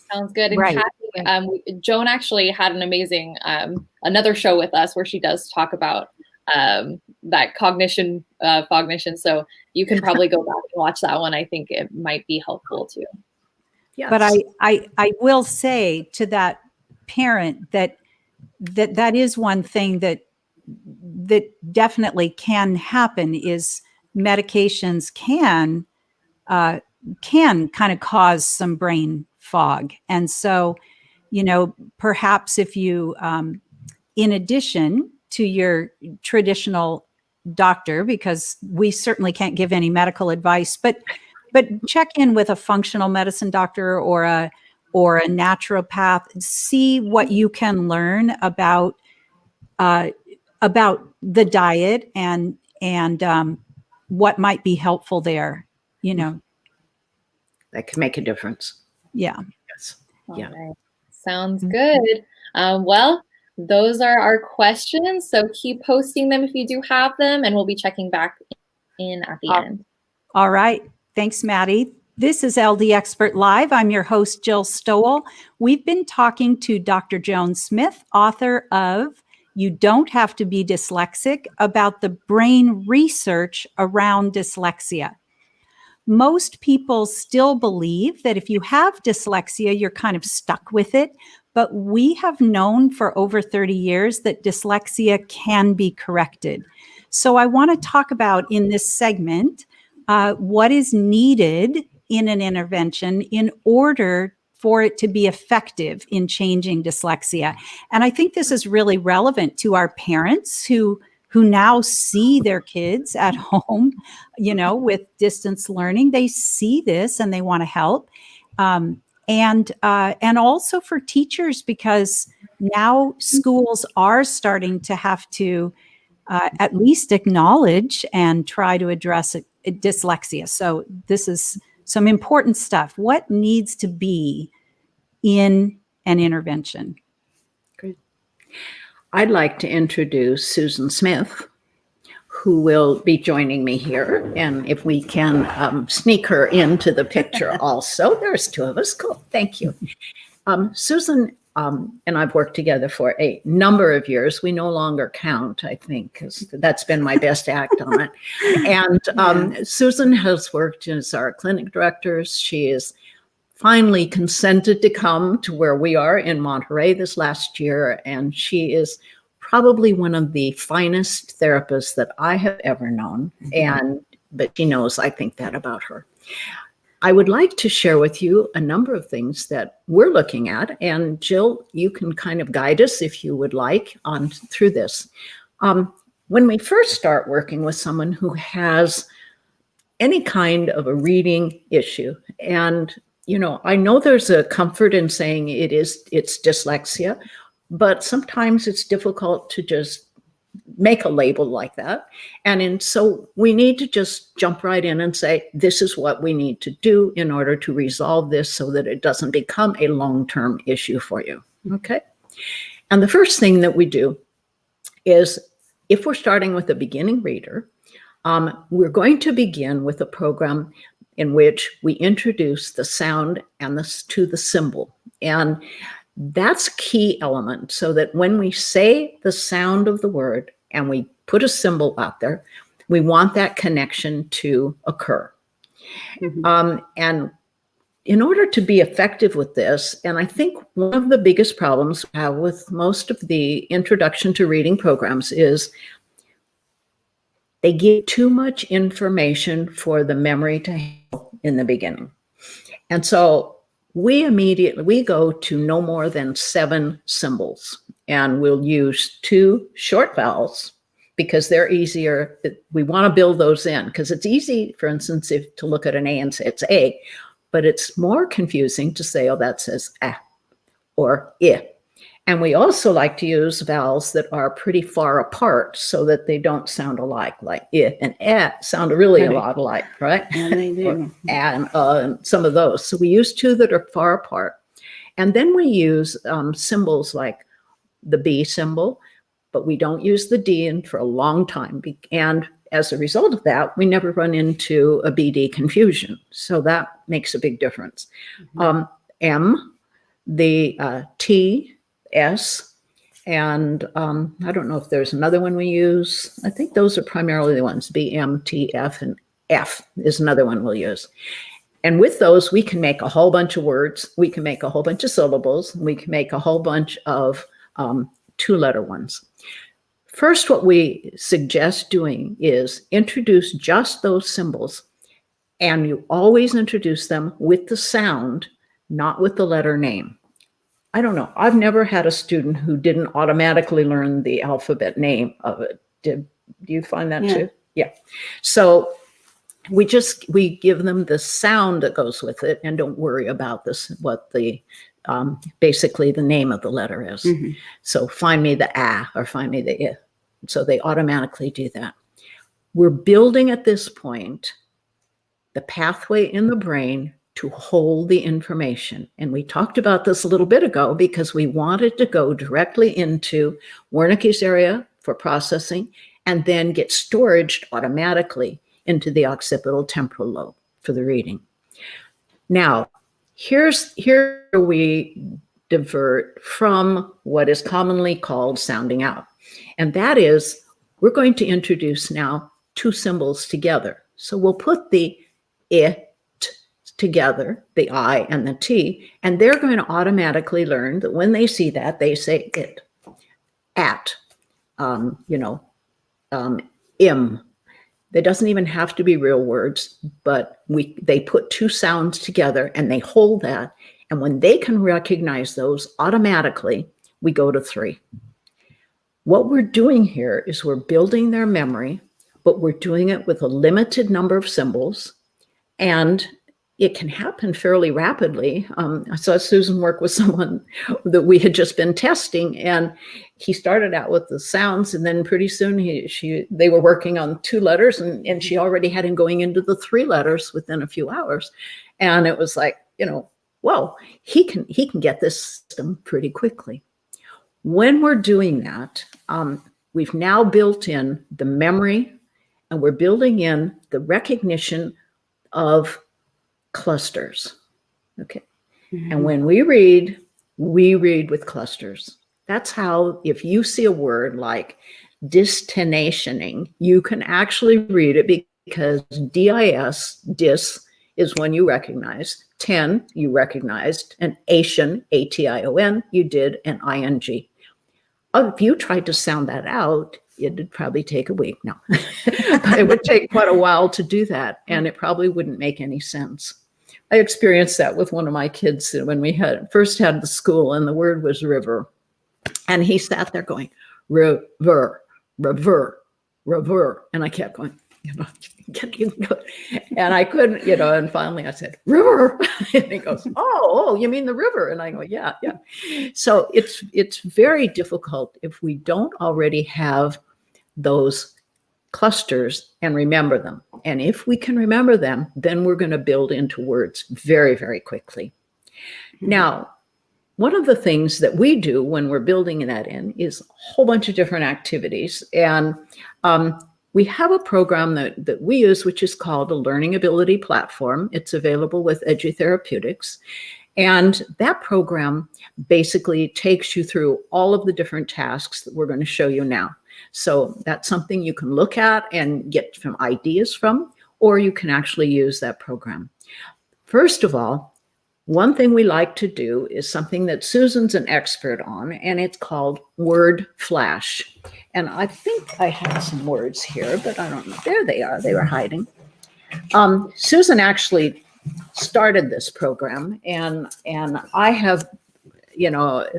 Sounds good. And right. Kathy, Joan actually had an amazing, another show with us where she does talk about that cognition. So you can probably go back and watch that one. I think it might be helpful too. Yes. But I will say to that parent that is one thing that definitely can happen is medications can can kind of cause some brain fog. And so, perhaps if you, in addition to your traditional doctor, because we certainly can't give any medical advice, but check in with a functional medicine doctor or a naturopath, see what you can learn about the diet and what might be helpful there. That can make a difference. Yeah. Yes. All Yeah. right. Sounds good. Well, those are our questions. So keep posting them if you do have them, and we'll be checking back in at the end. All right. Thanks, Maddie. This is LD Expert Live. I'm your host, Jill Stowell. We've been talking to Dr. Joan Smith, author of You Don't Have to Be Dyslexic, about the brain research around dyslexia. Most people still believe that if you have dyslexia, you're kind of stuck with it. But we have known for over 30 years that dyslexia can be corrected. So I want to talk about in this segment what is needed in an intervention in order for it to be effective in changing dyslexia. And I think this is really relevant to our parents who now see their kids at home, with distance learning. They see this and they want to help. And also for teachers, because now schools are starting to have to at least acknowledge and try to address dyslexia. So this is some important stuff. What needs to be in an intervention? Great. I'd like to introduce Susan Smith, who will be joining me here. And if we can sneak her into the picture also. There's two of us. Cool. Thank you. Susan and I've worked together for a number of years. We no longer count, I think, because that's been my best act on it. And Susan has worked as our clinic director. She is finally consented to come to where we are in Monterey this last year. And she is probably one of the finest therapists that I have ever known. But she knows I think that about her. I would like to share with you a number of things that we're looking at. And Jill, you can kind of guide us if you would like on through this. When we first start working with someone who has any kind of a reading issue, and I know there's a comfort in saying it's dyslexia, but sometimes it's difficult to just make a label like that. And so we need to just jump right in and say, this is what we need to do in order to resolve this so that it doesn't become a long-term issue for you. Okay. And the first thing that we do is, if we're starting with a beginning reader, we're going to begin with a program in which we introduce the sound and to the symbol. And that's a key element, so that when we say the sound of the word and we put a symbol out there, we want that connection to occur. Mm-hmm. And in order to be effective with this, and I think one of the biggest problems we have with most of the introduction to reading programs is they give too much information for the memory to handle in the beginning. And so we go to no more than 7 symbols, and we'll use 2 short vowels because they're easier. We want to build those in because it's easy, for instance, to look at an A and say it's A, but it's more confusing to say, oh, that says A or I. And we also like to use vowels that are pretty far apart so that they don't sound alike, like I and eh sound really a lot alike, right? And they do. And some of those. So we use 2 that are far apart. And then we use symbols like the B symbol, but we don't use the D in for a long time. And as a result of that, we never run into a BD confusion. So that makes a big difference. Mm-hmm. M, the T, S, and I don't know if there's another one we use. I think those are primarily the ones, B, M, T, F, and F is another one we'll use. And with those, we can make a whole bunch of words. We can make a whole bunch of syllables. We can make a whole bunch of 2-letter ones. First, what we suggest doing is introduce just those symbols And you always introduce them with the sound, not with the letter name. I don't know. I've never had a student who didn't automatically learn the alphabet name of it. Do you find that too? Yeah. So we give them the sound that goes with it, and don't worry about this, what the basically the name of the letter is. So find me the A or find me the I. So they automatically do that. We're building at this point the pathway in the brain to hold the information. And we talked about this a little bit ago because we wanted to go directly into Wernicke's area for processing and then get storage automatically into the occipital temporal lobe for the reading. Now, here we divert from what is commonly called sounding out. And that is, we're going to introduce now two symbols together. So we'll put the I together, the I and the T, and they're going to automatically learn that when they see that, they say it. At, im. There doesn't even have to be real words, but they put two sounds together and they hold that. And when they can recognize those automatically, we go to 3. What we're doing here is we're building their memory, but we're doing it with a limited number of symbols, and it can happen fairly rapidly. I saw Susan work with someone that we had just been testing, and he started out with the sounds, and then pretty soon they were working on 2 letters, and she already had him going into the 3 letters within a few hours. And it was like, whoa, he can get this system pretty quickly. When we're doing that, we've now built in the memory, and we're building in the recognition of clusters. Okay. And when we read with clusters. That's how, if you see a word like dystinationing, you can actually read it because dis is one you recognize, ten you recognized, and ation, A-T-I-O-N, you did, and ing. If you tried to sound that out, it'd probably take a week. No, but it would take quite a while to do that, and it probably wouldn't make any sense. I experienced that with one of my kids when we first had the school, and the word was river, and he sat there going river, river, river, and I kept going, and I couldn't, and finally I said, river. And he goes, oh, you mean the river? And I go, yeah. So it's very difficult if we don't already have those clusters and remember them. And if we can remember them, then we're going to build into words very, very quickly. Now, one of the things that we do when we're building that in is a whole bunch of different activities. And we have a program that we use, which is called a Learning Ability Platform. It's available with EduTherapeutics. And that program basically takes you through all of the different tasks that we're going to show you now. So that's something you can look at and get some ideas from, or you can actually use that program. First of all, one thing we like to do is something that Susan's an expert on, and it's called word flash. And I think I have some words here, but I don't know. There they are. They were hiding. Susan actually started this program, and I have,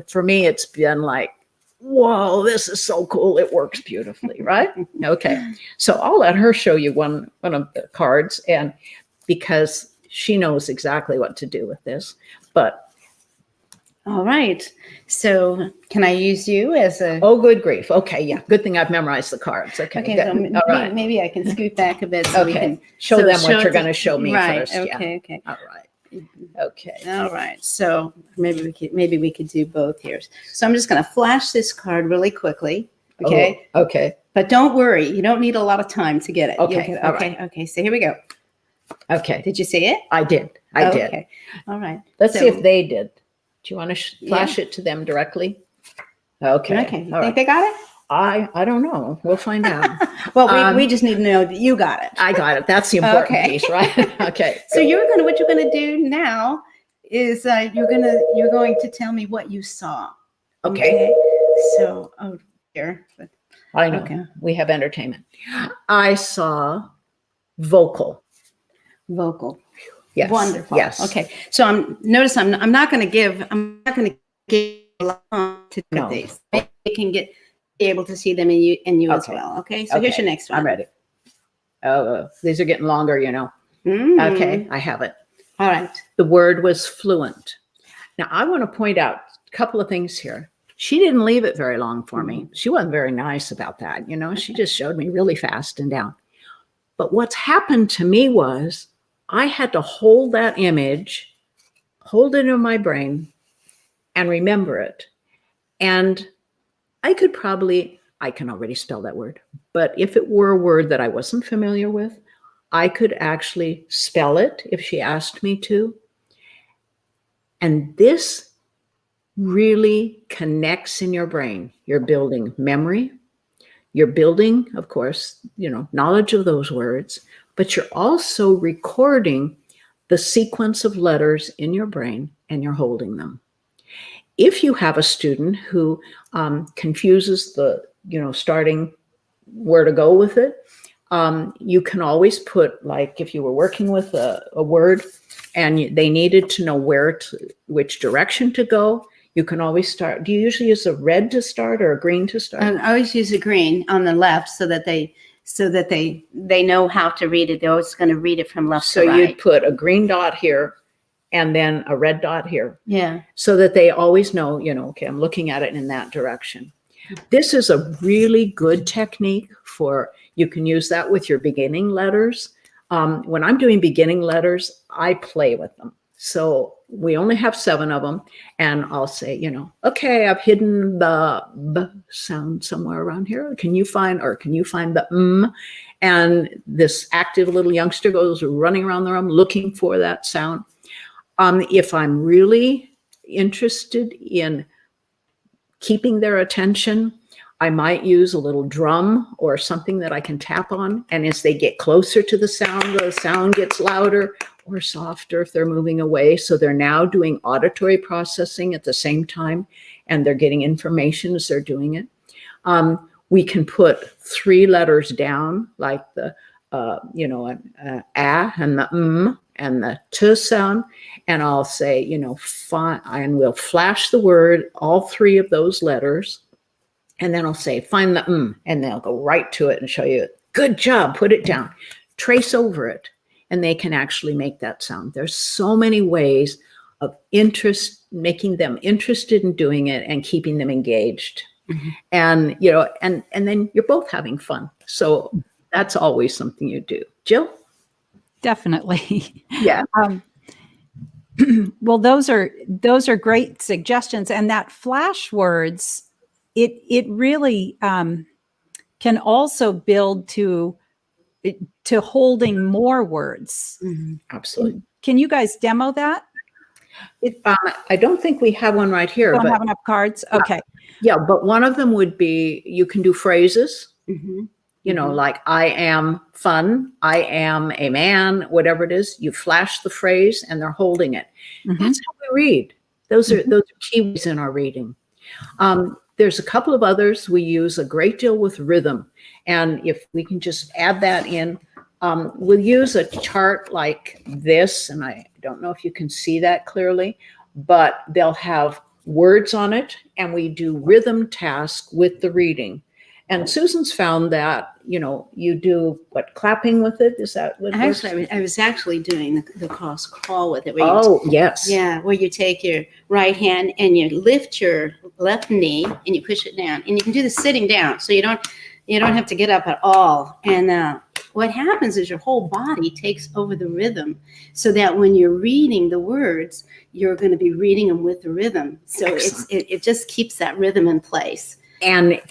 for me, it's been like, whoa, this is so cool. It works beautifully, right? Okay. So I'll let her show you one of the cards, and because she knows exactly what to do with this, but. All right. So can I use you as a? Oh, good grief. Okay. Yeah. Good thing I've memorized the cards. Okay. Okay. Good. So maybe I can scoot back a bit. So okay. We can show them what you're going to show me right. first. Okay. Yeah. Okay. All right. Okay. All right. So maybe we could do both here. So I'm just going to flash this card really quickly. Okay. Oh, okay. But don't worry. You don't need a lot of time to get it. Okay. All okay. right. Okay. So here we go. Okay. Did you see it? I did. I did. Okay. All right. Let's see if they did. Do you want to flash it to them directly? Okay. Okay. You All think right. they got it? I don't know. We'll find out. Well, we just need to know that you got it. I got it. That's the important piece, right? Okay. So what you're gonna do now is you're going to tell me what you saw. Okay. So dear. I know. Okay. We have entertainment. I saw vocal. vocal. Yes. Wonderful. Yes. Okay. So I'm not going to give a lot to look at No. these. Maybe you can be able to see them in you as Okay. well. Okay. So here's your next one. I'm ready. Oh, these are getting longer, you know. Mm. Okay, I have it. All right. The word was fluent. Now, I want to point out a couple of things here. She didn't leave it very long for me. She wasn't very nice about that. You know, she just showed me really fast and down. But what's happened to me was I had to hold that image, hold it in my brain, and remember it. And I can already spell that word, but if it were a word that I wasn't familiar with, I could actually spell it if she asked me to. And this really connects in your brain. You're building memory. You're building, of course, knowledge of those words, but you're also recording the sequence of letters in your brain and you're holding them. If you have a student who confuses starting where to go with it, you can always put, like if you were working with a word and they needed to know which direction to go, you can always start. Do you usually use a red to start or a green to start? I always use a green on the left so that they know how to read it. They're always going to read it from left to right. So you'd put a green dot here and then a red dot here. Yeah. So that they always know, okay, I'm looking at it in that direction. This is a really good technique you can use that with your beginning letters. When I'm doing beginning letters, I play with them. So we only have 7 of them. And I'll say, okay, I've hidden the B sound somewhere around here. Can you find the M? And this active little youngster goes running around the room looking for that sound. If I'm really interested in keeping their attention, I might use a little drum or something that I can tap on. And as they get closer to the sound gets louder or softer if they're moving away. So they're now doing auditory processing at the same time, and they're getting information as they're doing it. We can put 3 letters down, like the, an A and the M and the T sound. And I'll say, and we'll flash the word, all 3 of those letters. And then I'll say, find the M, and they'll go right to it and show you, good job, put it down, trace over it. And they can actually make that sound. There's so many ways of making them interested in doing it and keeping them engaged. Mm-hmm. And, and then you're both having fun. So that's always something you do. Jill? Definitely. Yeah. Well, those are great suggestions. And that flash words, it really can also build to holding more words. Mm-hmm. Absolutely. Can you guys demo that? I don't think we have one right here. Don't have enough cards? Okay. Yeah, but one of them would be, you can do phrases, mm-hmm. Like I am fun, I am a man, whatever it is. You flash the phrase and they're holding it. Mm-hmm. That's how we read. Those are keys in our reading. There's a couple of others we use a great deal with rhythm. And if we can just add that in, we'll use a chart like this. And I don't know if you can see that clearly, but they'll have words on it. And we do rhythm tasks with the reading. And Susan's found that, you do clapping with it? Is that what actually, I was actually doing the cross crawl with it. Yes. Yeah, where you take your right hand and you lift your left knee and you push it down. And you can do this sitting down, so you don't have to get up at all. And what happens is your whole body takes over the rhythm, so that when you're reading the words, you're going to be reading them with the rhythm. So it just keeps that rhythm in place. And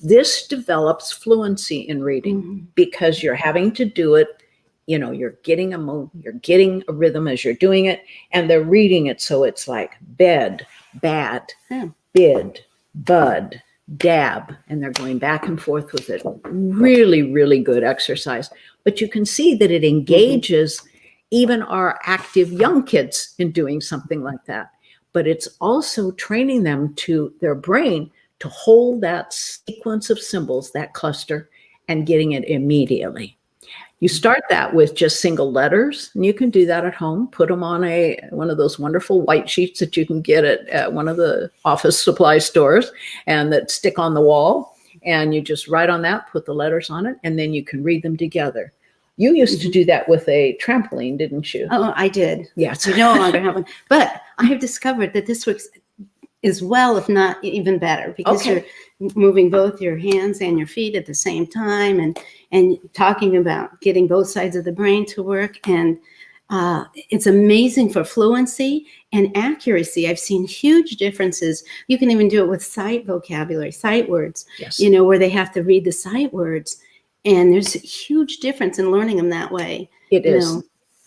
this develops fluency in reading, mm-hmm. because you're having to do it. You're getting you're getting a rhythm as you're doing it, and they're reading it. So it's like bed, bad, bid, bud, dab, and they're going back and forth with it. Really, really good exercise. But you can see that it engages mm-hmm. even our active young kids in doing something like that. But it's also training them to their brain to hold that sequence of symbols, that cluster, and getting it immediately. You start that with just single letters, and you can do that at home. Put them on one of those wonderful white sheets that you can get at one of the office supply stores and that stick on the wall. And you just write on that, put the letters on it, and then you can read them together. You used to do that with a trampoline, didn't you? Oh, I did. Yes. We no longer have one. But I have discovered that this works as well, if not even better, because Okay. you're moving both your hands and your feet at the same time, and talking about getting both sides of the brain to work. And it's amazing for fluency and accuracy. I've seen huge differences. You can even do it with sight vocabulary, sight words, Yes. where they have to read the sight words. And there's a huge difference in learning them that way. It is. know.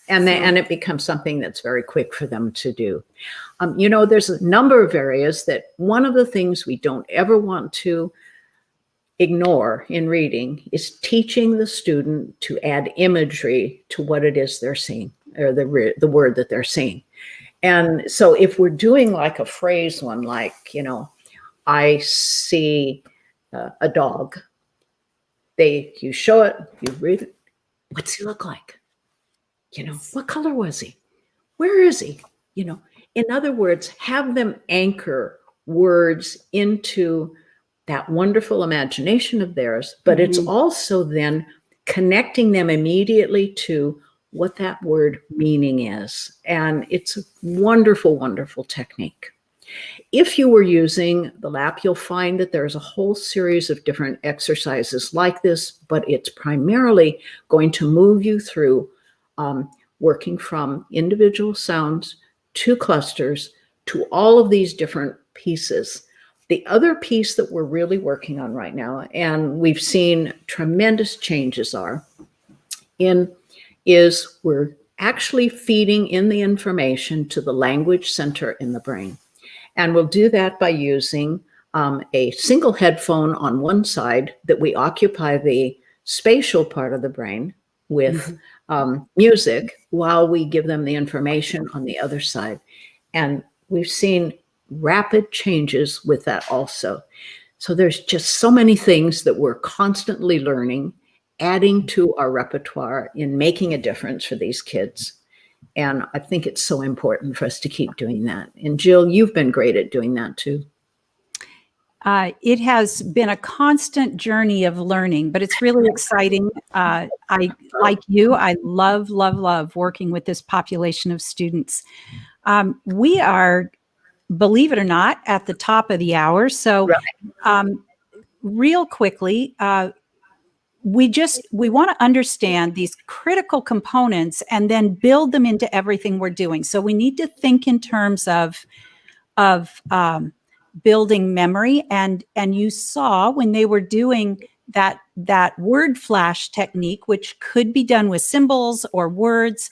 And So- and it becomes something that's very quick for them to do. There's a number of areas that one of the things we don't ever want to ignore in reading is teaching the student to add imagery to what it is they're seeing, or the word that they're seeing. And so if we're doing like a phrase one, like, I see a dog, you show it, you read it. What's he look like? What color was he? Where is he? In other words, have them anchor words into that wonderful imagination of theirs, but it's also then connecting them immediately to what that word meaning is. And it's a wonderful, wonderful technique. If you were using the LAP, you'll find that there's a whole series of different exercises like this, but it's primarily going to move you through working from individual sounds to clusters to all of these different pieces. The other piece that we're really working on right now, and we've seen tremendous changes is we're actually feeding in the information to the language center in the brain. And we'll do that by using a single headphone on one side that we occupy the spatial part of the brain with music while we give them the information on the other side. And we've seen rapid changes with that also. So there's just so many things that we're constantly learning, adding to our repertoire in making a difference for these kids. And I think it's so important for us to keep doing that. And Jill, you've been great at doing that too. It has been a constant journey of learning, but it's really exciting. I love, love, love working with this population of students. We are, believe it or not, at the top of the hour. So real quickly, we want to understand these critical components and then build them into everything we're doing. So we need to think in terms of building memory. And you saw when they were doing that word flash technique, which could be done with symbols or words,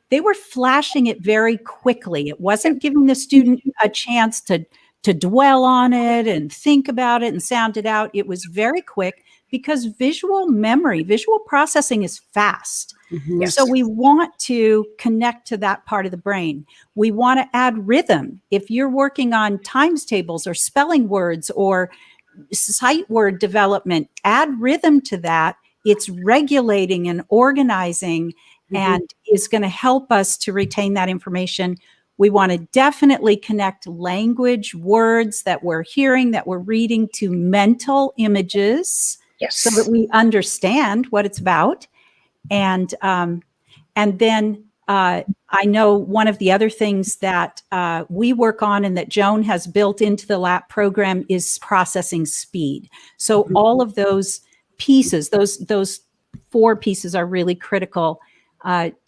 they were flashing it very quickly. It wasn't giving the student a chance to dwell on it and think about it and sound it out. It was very quick because visual memory, visual processing is fast. Yes. So we want to connect to that part of the brain. We want to add rhythm. If you're working on times tables or spelling words or sight word development, add rhythm to that. It's regulating and organizing and is going to help us to retain that information. We want to definitely connect language, words that we're hearing, that we're reading, to mental images. Yes. So that we understand what it's about. And then I know one of the other things that we work on and that Joan has built into the LAP program is processing speed. So all of those pieces, those 4 pieces are really critical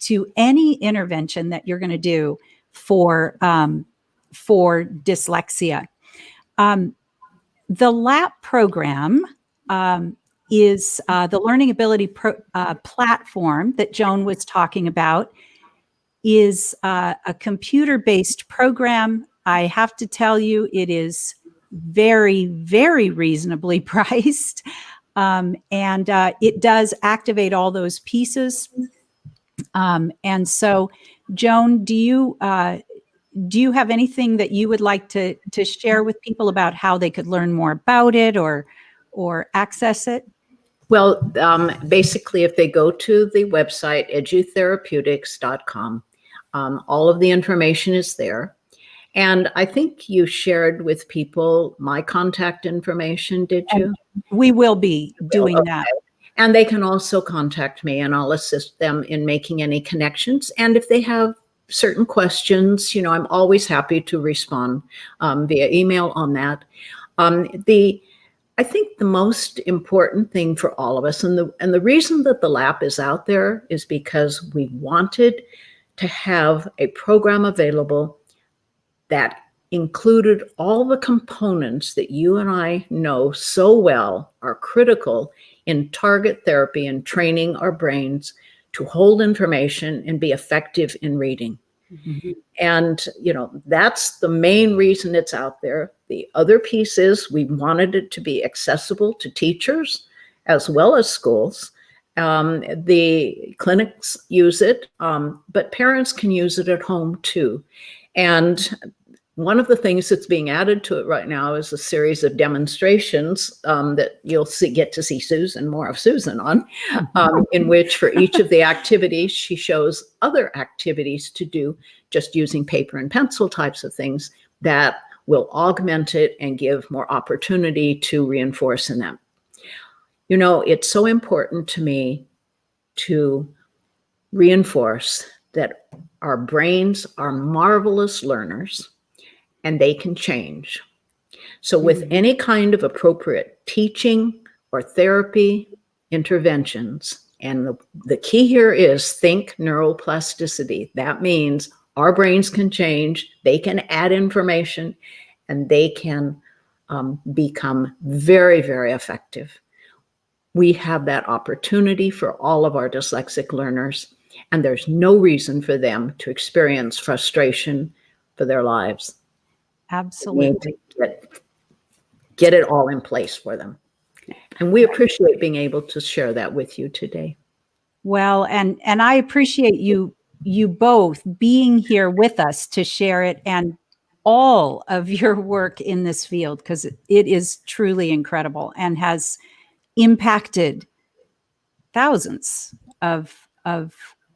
to any intervention that you're going to do for dyslexia. The LAP program is the learning ability platform that Joan was talking about is a computer-based program. I have to tell you, it is very, very reasonably priced. And it does activate all those pieces. And so, Joan, do you have anything that you would like to share with people about how they could learn more about it or access it? Well, basically, if they go to the website, edutherapeutics.com, all of the information is there. And I think you shared with people my contact information, did you? We will be doing that. And they can also contact me, and I'll assist them in making any connections. And if they have certain questions, I'm always happy to respond via email on that. I think the most important thing for all of us, and the reason that the LAP is out there is because we wanted to have a program available that included all the components that you and I know so well are critical in target therapy and training our brains to hold information and be effective in reading. Mm-hmm. And, that's the main reason it's out there. The other piece is we wanted it to be accessible to teachers as well as schools. The clinics use it, but parents can use it at home too. And one of the things that's being added to it right now is a series of demonstrations that you'll get to see more of Susan on, in which for each of the activities, she shows other activities to do just using paper and pencil types of things that will augment it and give more opportunity to reinforce in them. It's so important to me to reinforce that our brains are marvelous learners, and they can change. So with any kind of appropriate teaching or therapy interventions, and the key here is think neuroplasticity. That means our brains can change, they can add information, and they can become very, very effective. We have that opportunity for all of our dyslexic learners, and there's no reason for them to experience frustration for their lives. Absolutely. Get it all in place for them. And we appreciate being able to share that with you today. Well, and I appreciate you both being here with us to share it and all of your work in this field, because it is truly incredible and has impacted thousands of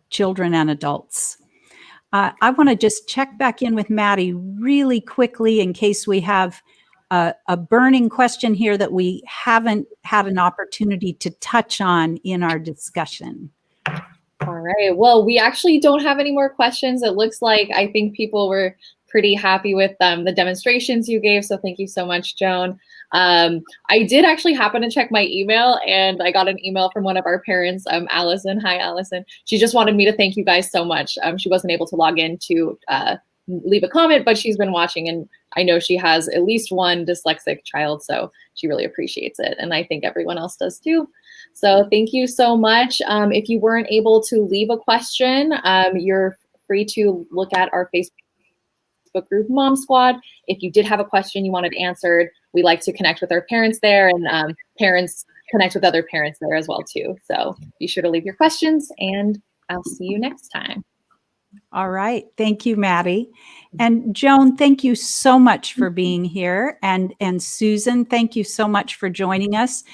children and adults. I want to just check back in with Maddie really quickly in case we have a burning question here that we haven't had an opportunity to touch on in our discussion. All right. Well, we actually don't have any more questions. It looks like I think people were pretty happy with the demonstrations you gave. So thank you so much, Joan. I did actually happen to check my email, and I got an email from one of our parents, Allison. Hi, Allison. She just wanted me to thank you guys so much. She wasn't able to log in to leave a comment, but she's been watching, and I know she has at least one dyslexic child, so she really appreciates it. And I think everyone else does too. So thank you so much. If you weren't able to leave a question, you're free to look at our Facebook group, Mom Squad. If you did have a question you wanted answered, we like to connect with our parents there, and parents connect with other parents there as well too. So be sure to leave your questions, and I'll see you next time. All right. Thank you, Maddie. And Joan, thank you so much for being here. And Susan, thank you so much for joining us.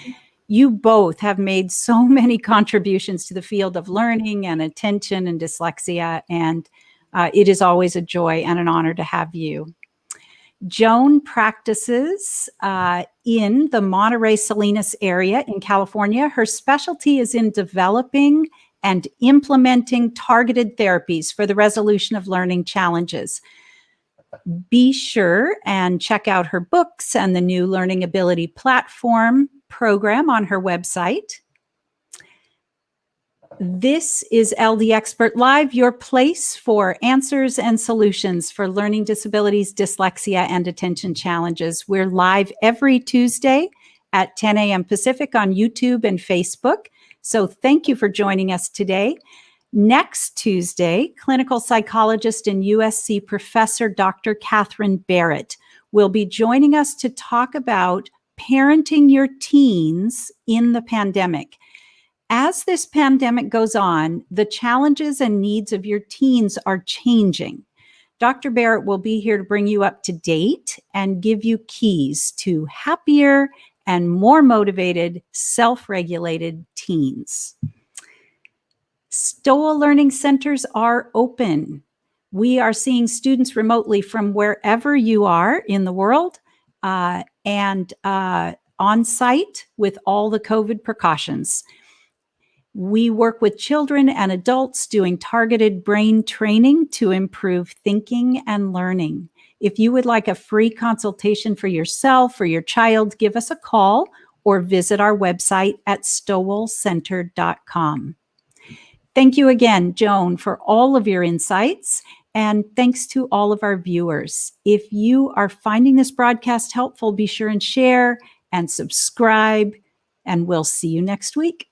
You both have made so many contributions to the field of learning and attention and dyslexia, and it is always a joy and an honor to have you. Joan practices in the Monterey Salinas area in California. Her specialty is in developing and implementing targeted therapies for the resolution of learning challenges. Be sure and check out her books and the new Learning Ability Platform program on her website. This is LD Expert Live, your place for answers and solutions for learning disabilities, dyslexia, and attention challenges. We're live every Tuesday at 10 a.m. Pacific on YouTube and Facebook. So thank you for joining us today. Next Tuesday, clinical psychologist and USC professor Dr. Catherine Barrett will be joining us to talk about parenting your teens in the pandemic. As this pandemic goes on, the challenges and needs of your teens are changing. Dr. Barrett will be here to bring you up to date and give you keys to happier and more motivated, self-regulated teens. Stowell Learning Centers are open. We are seeing students remotely from wherever you are in the world, and on site with all the COVID precautions. We work with children and adults doing targeted brain training to improve thinking and learning. If you would like a free consultation for yourself or your child, give us a call or visit our website at stowellcenter.com. Thank you again, Joan, for all of your insights. And thanks to all of our viewers. If you are finding this broadcast helpful, be sure and share and subscribe, and we'll see you next week.